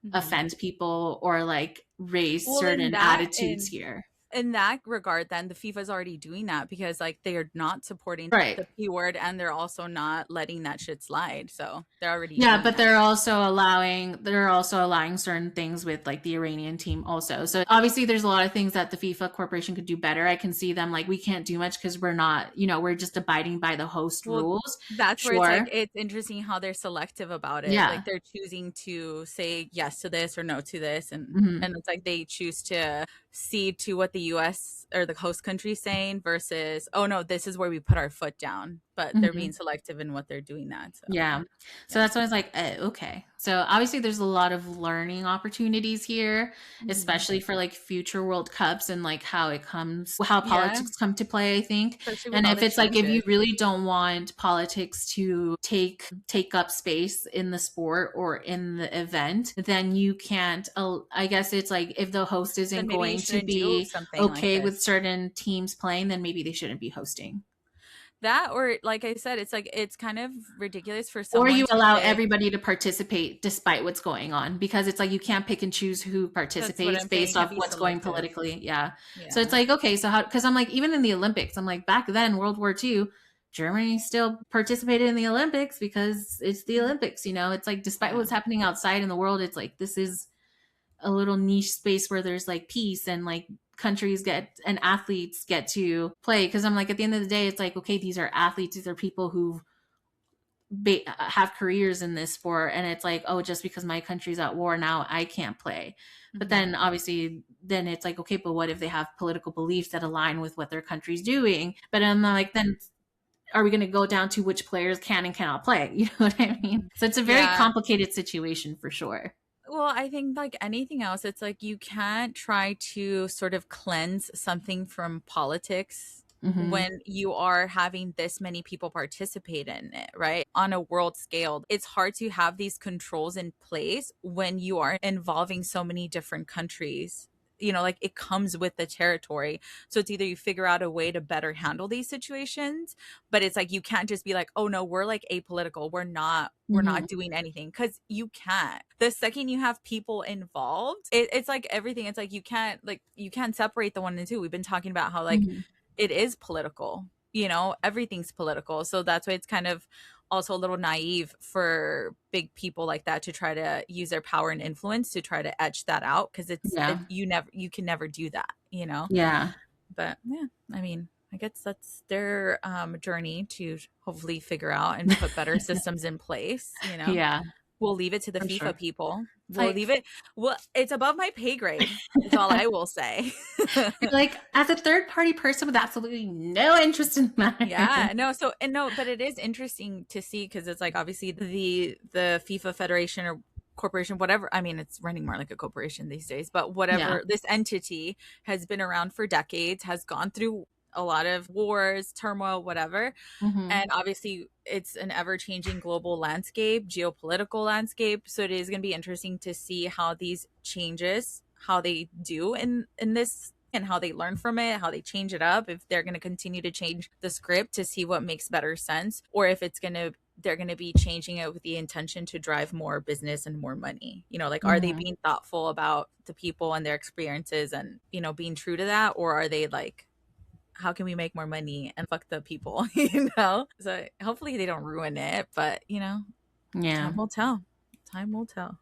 Mhm. offend people or like raise Well, in certain that attitudes here. in that regard, then the FIFA's already doing that because like they are not supporting Right. the P word and they're also not letting that shit slide. So they're already Yeah, doing but that. they're also allowing certain things with like the Iranian team also. So obviously there's a lot of things that the FIFA corporation could do better. I can see them like we can't do much because we're not, we're just abiding by the host Well, rules. that's where it's like Sure. it's interesting how they're selective about it. Like Yeah. they're choosing to say yes to this or no to this, Hmm. and it's like they choose to cede to what the US or the host country is saying versus, oh no, this is where we put our foot down. But they're being Hmm. selective in what they're doing that. So Yeah. So yeah. that's why I was like, okay. So obviously there's a lot of learning opportunities here, Mhm. especially for like future World Cups and like how Yeah, politics come to play, I think. especially with And all if the it's like if you changes. really don't want politics to take up space in the sport or in the event, then you can't I guess it's like if the host isn't Then maybe you going to shouldn't do be something like okay with this. certain teams playing, then maybe they shouldn't be hosting. That or like I said, it's like it's kind of ridiculous for Or someone you to allow say everybody to participate despite what's going on because it's like you can't pick and choose who that's what participates I'm saying. You based can't off be what's going selective. politically. Yeah. So it's Yeah. like, okay, so how, because I'm like, even in the Olympics, I'm like, back then, World War II, Germany still participated in the Olympics because it's the Olympics, It's like, despite Yeah. what's happening outside in the world, it's like, this is a little niche space where there's like peace and like countries get and athletes get to play. Cause I'm like, at the end of the day, it's like, okay, these are athletes, these are people who have careers in this sport and it's like, oh, just because my country's at war now I can't play. But Mhm. then obviously then it's like, okay, but what if they have political beliefs that align with what their country's doing? But I'm like, then are we going to go down to which players can and cannot play? You know what I mean? So it's a very Yeah. complicated situation for sure. Well, I think like anything else, it's like you can't try to sort of cleanse something from politics Hmm. when you are having this many people participate in it, right? On a world scale, it's hard to have these controls in place when you are involving so many different countries. Like it comes with the territory. So it's either you figure out a way to better handle these situations, but it's like you can't just be like, oh no, we're like apolitical, we're not Hmm. doing anything because you can't. The second you have people involved, it's like everything. It's like you can't separate the one and two. We've been talking about how like Hmm. it is political. Everything's political. So that's why it's kind of also a little naive for big people like that to try to use their power and influence to try to etch that out because Yeah. you can never do that. Yeah. But yeah, I mean, I guess that's their journey to hopefully figure out and put better systems in place, you know. Yeah, We'll leave it to the for sure. FIFA people. It's We'll like leave it. Well, it's above my pay grade. Is all I will say. like as a third party person with absolutely no interest in that. Yeah, no, so and no, but it is interesting to see because it's like obviously the FIFA Federation or corporation, whatever. I mean, it's running more like a corporation these days, but Yeah. whatever, this entity has been around for decades, has gone through a lot of wars, turmoil, whatever. Hmm. And obviously, it's an ever changing global landscape, geopolitical landscape. So it is going to be interesting to see how these changes, how they do in this and how they learn from it, how they change it up, if they're going to continue to change the script to see what makes better sense, or if it's going to they're going to be changing it with the intention to drive more business and more money. You know, like are they Hmm. being thoughtful about the people and their experiences and, you know, being true to that, or are they like how can we make more money and fuck the people, you know? So hopefully they don't ruin it, but you know, Yeah. time will tell. Time will tell.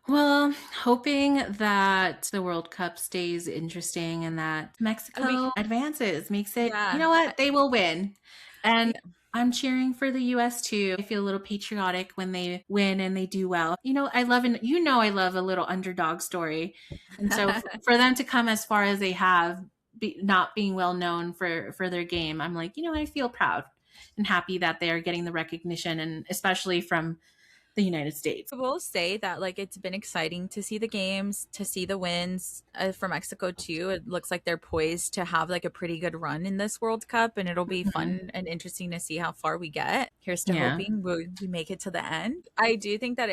Well, hoping that the World Cup stays interesting and that We, Mexico advances, makes it, you yeah, know what, they will win. And yeah. I'm cheering for the US too. I feel a little patriotic when they win and they do well. You know, I love, and you know, I love a little underdog story. And so for them to come as far as they have, not being well known for their game, I'm like, you know, I feel proud and happy that they are getting the recognition, and especially from the United States. I will say that like it's been exciting to see the games, to see the wins for Mexico too. It looks like they're poised to have like a pretty good run in this World Cup, and it'll be Mhm. fun and interesting to see how far we get. Here's to Yeah. hoping we make it to the end. I do think that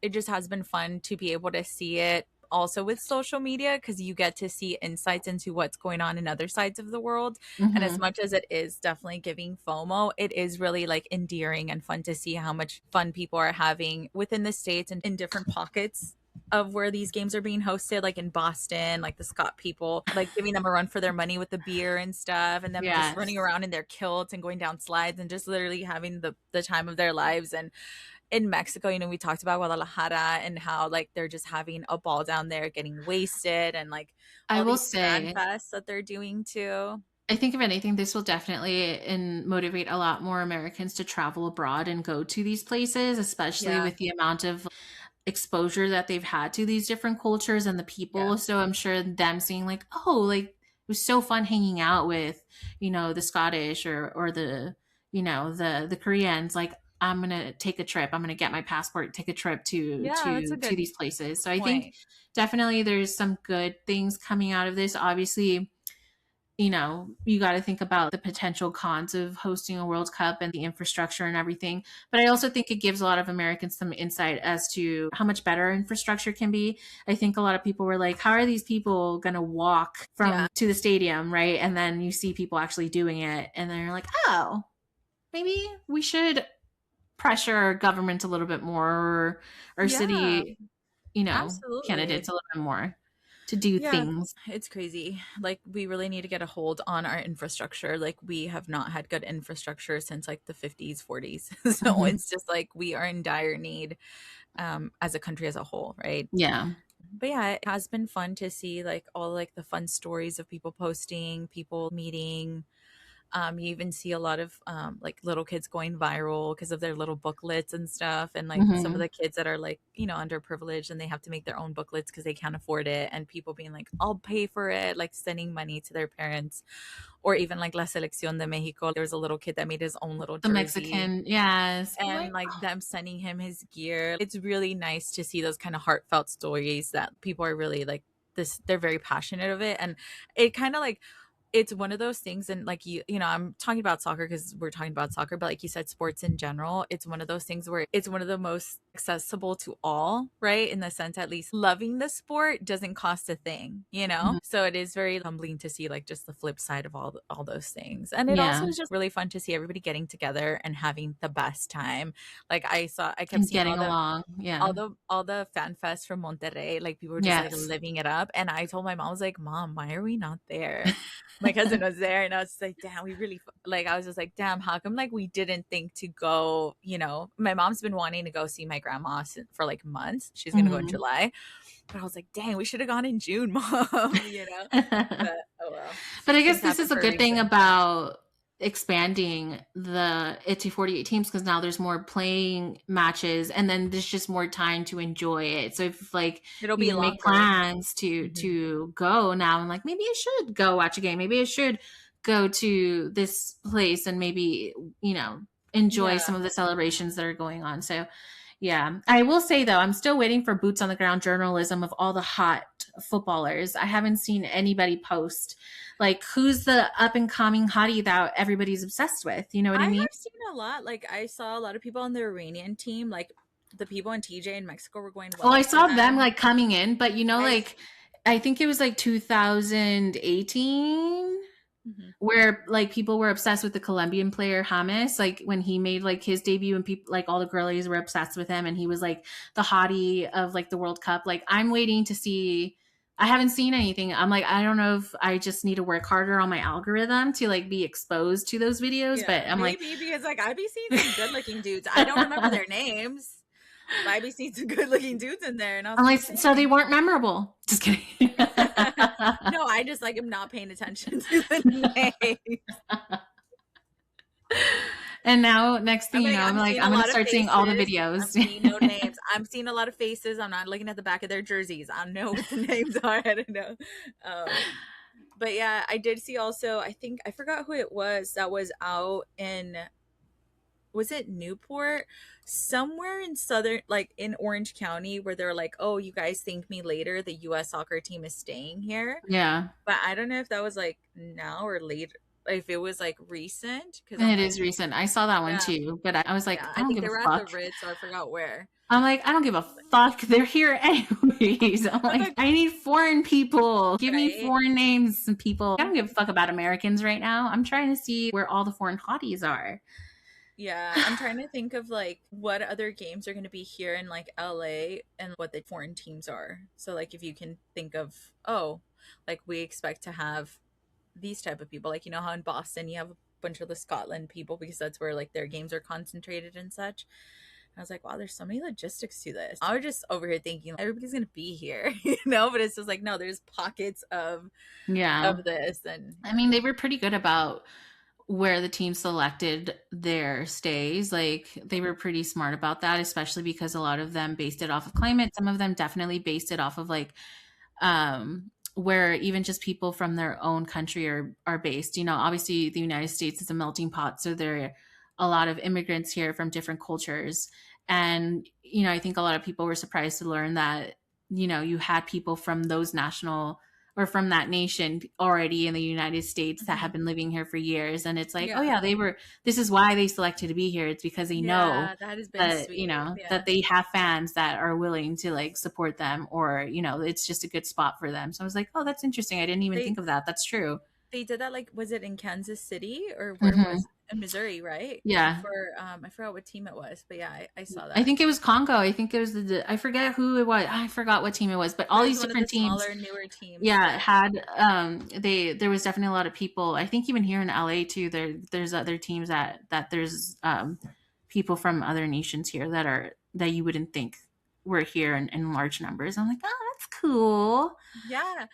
it just has been fun to be able to see it also with social media because you get to see insights into what's going on in other sides of the world. And as Hmm. much as it is definitely giving FOMO, it is really like endearing and fun to see how much fun people are having within the States and in different pockets of where these games are being hosted, like in Boston, like the Scott people, like giving them a run for their money with the beer and stuff, and them just running Yes. around in their kilts and going down slides and just literally having the time of their lives. And in Mexico, you know, we talked about Guadalajara and how like they're just having a ball down there, getting wasted, and like I all will these fan say, fests that they're doing too. I think if anything, this will definitely motivate a lot more Americans to travel abroad and go to these places, especially Yeah, with the amount of exposure that they've had to these different cultures and the yeah, people. So I'm sure them seeing like, oh, like it was so fun hanging out with, you know, the Scottish or the, you know, the Koreans. Like I'm gonna take a trip. I'm gonna get my passport, take a trip yeah. That's a to good these places. So I think point. definitely there's some good things coming out of this. Obviously, you know, you got to think about the potential cons of hosting a World Cup and the infrastructure and everything. But I also think it gives a lot of Americans some insight as to how much better infrastructure can be. I think a lot of people were like, how are these people going to walk Yeah, from to the stadium, right? And then you see people actually doing it and they're like, oh, maybe we should pressure our government a little bit more, or yeah, city, you know, candidates absolutely. a little bit more to do Yeah, things. it's crazy. Like we really need to get a hold on our infrastructure. Like we have not had good infrastructure since like the 50s, 40s. So Mhm. it's just like we are in dire need as a country as a whole, right? Yeah. But yeah, it has been fun to see like all like the fun stories of people posting, people meeting. You even see a lot of like little kids going viral because of their little booklets and stuff. And like some of Hmm. the kids that are like, you know, underprivileged and they have to make their own booklets because they can't afford it. And people being like, I'll pay for it, like sending money to their parents. Or even like La Selección de Mexico, there was a little kid that made his own little The jersey Mexican, yes. I'm and like, like them sending him his gear. It's really nice to see those kind of heartfelt stories that people are really like this, they're very passionate of it. And it kind of like it's one of those things and like you know I'm talking about soccer because we're talking about soccer, but like you said, sports in general, it's one of those things where it's one of the most accessible to all, right? In the sense, at least loving the sport doesn't cost a thing, you know. mhm, So it is very humbling to see like just the flip side of all those things. And it also yeah, is just really fun to see everybody getting together and having the best time. Like I kept and seeing getting along, yeah, all the fan fest from Monterrey, like people were just like yes. living it up. And I told my mom, I was like, Mom, why are we not there? My cousin was there, and I was like, damn, we really like. I was just like, damn, how come like we didn't think to go? You know, my mom's been wanting to go see my grandma for like months. She's gonna go in Mhm. July, but I was like, dang, we should have gone in June, Mom. You know, but oh Oh well. But I guess Things this happen is a for a good thing reason. about expanding it to 48 teams because now there's more playing matches and then there's just more time to enjoy it. So if like It'll you be didn't make longer. plans to Mhm. go now, I'm like maybe I should go watch a game. Maybe I should go to this place and maybe enjoy Yeah. some of the celebrations that are going on. So yeah, I will say though, I'm still waiting for boots on the ground journalism of all the hot footballers. I haven't seen anybody post like who's the up and coming hottie that everybody's obsessed with. You know what I I mean? have seen a lot. Like I saw a lot of people on the Iranian team, like the people in TJ in Mexico were going Oh, I wild for saw them them. like coming in, but I like I think it was like 2018 Mhm. where like people were obsessed with the Colombian player James, like when he made like his debut and people like all the girlies were obsessed with him and he was like the hottie of like the World Cup. Like I'm waiting to see. I haven't seen anything. I'm like I don't know if I just need to work harder on my algorithm to like be exposed to those videos, but Yeah, I'm like maybe because like I be seeing some good looking dudes. I don't remember their names, but I be seeing some good looking dudes in there, and I was I'm like, like so they dang. weren't memorable. Just kidding. No, I just like am not paying attention to the names. And now next thing you know, I'm I'm like seeing I'm a gonna lot of start seeing all the faces. videos. I'm seeing no names. I'm seeing a lot of faces. I'm not looking at the back of their jerseys. I don't know what the names are. I don't know. But yeah, I did see also. I think I forgot who it was that was out in, was it Newport, somewhere in southern, like in Orange County, where they're like, "Oh, you guys thank me later. The U.S. soccer team is staying here." Yeah. But I don't know if that was like now or later, if it was like recent, because I'm It like, is recent. I saw that one yeah, too, but I was like, yeah. I I don't think give they a were at the fuck. Ritz, so I forgot where. I'm like, I don't give a fuck. They're here anyways. I'm I was like, like, I need foreign people. Give me right? foreign names and people. I don't give a fuck about Americans right now. I'm trying to see where all the foreign hotties are. Yeah, I'm trying to think of like what other games are going to be here in like LA and what the foreign teams are. So like if you can think of, oh, like we expect to have these type of people, like you know how in Boston you have a bunch of the Scotland people because that's where like their games are concentrated and such. I was like, wow, there's so many logistics to this. I was just over here thinking everybody's gonna be here, you know, but it's just like no, there's pockets Yeah. of this and I mean, they were pretty good about where the team selected their stays. Like they were pretty smart about that, especially because a lot of them based it off of climate. Some of them definitely based it off of like where even just people from their own country are based. You know, obviously the United States is a melting pot, so there are a lot of immigrants here from different cultures. And I think a lot of people were surprised to learn that you had people from those national or from that nation already in the United States that have Mhm. been living here for years. And it's like, oh Yeah. yeah, this is why they selected to be here. It's because they know Yeah, that has been that sweet. Yeah. that they have fans that are willing to like support them, or it's just a good spot for them. So I was like, oh, that's interesting. I didn't even They think of that. That's true. they did that, like, was it in Kansas City or where Hmm. was it? In Missouri, right? Yeah, For I forgot what team it was, but yeah, I saw I that. think it was Congo. I think it was I forget who it was. I forgot what team it was, but It all was these one of the different teams. smaller, newer teams, Yeah, but had there was definitely a lot of people. I think even here in LA too, there's other teams that there's people from other nations here that you wouldn't think were here in large numbers. I'm like, oh, that's cool. yeah,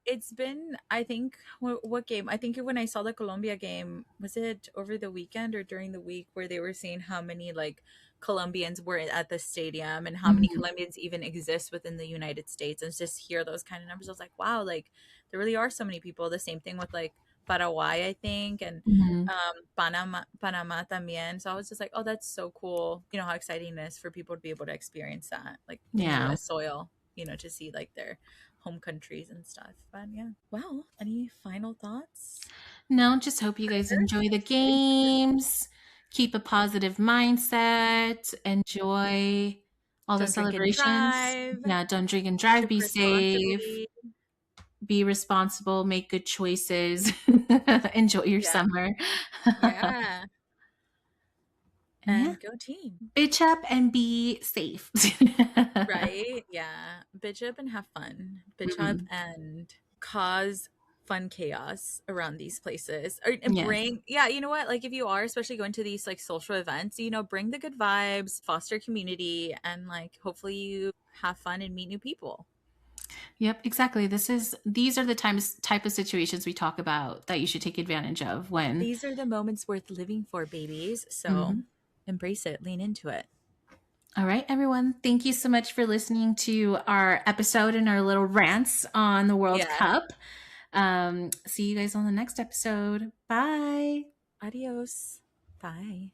it's been, I think, what game? I think when I saw the Colombia game, was it over the weekend or during the week where they were saying how many like Colombians were at the stadium and how many Mhm. Colombians even exist within the United States, and just hear those kind of numbers. I was like, wow, like there really are so many people. The same thing with like Paraguay, I think, and Mhm. Panama también. So I was just like, oh, that's so cool. You know how exciting it is for people to be able to experience that, like in Yeah. U.S. soil. You know, to see like their home countries and stuff. But yeah. Well, any final thoughts? No, just hope you guys Prayers? enjoy the games. Keep a positive mindset. Enjoy all the Don't drink and celebrations. drive. Yeah, don't drink and drive. Ship Be safe. responsibly. Be responsible. Make good choices. Enjoy your Yeah. summer. Yeah. And yeah, And go team. bitch up and be safe. Right? Yeah. Bitch up and have fun. Bitch up Mhm. and cause fun chaos around these places. And Yes. bring, yeah, you know what? Like if you are especially going to these like social events, you know, bring the good vibes, foster community, and like hopefully you have fun and meet new people. Yep, exactly. These are the type of situations we talk about that you should take advantage of when. These are the moments worth living for, babies. So Mhm. embrace it, lean into it. All right, everyone. Thank you so much for listening to our episode and our little rants on the World Yeah. Cup. See you guys on the next episode. Bye. Adios. Bye.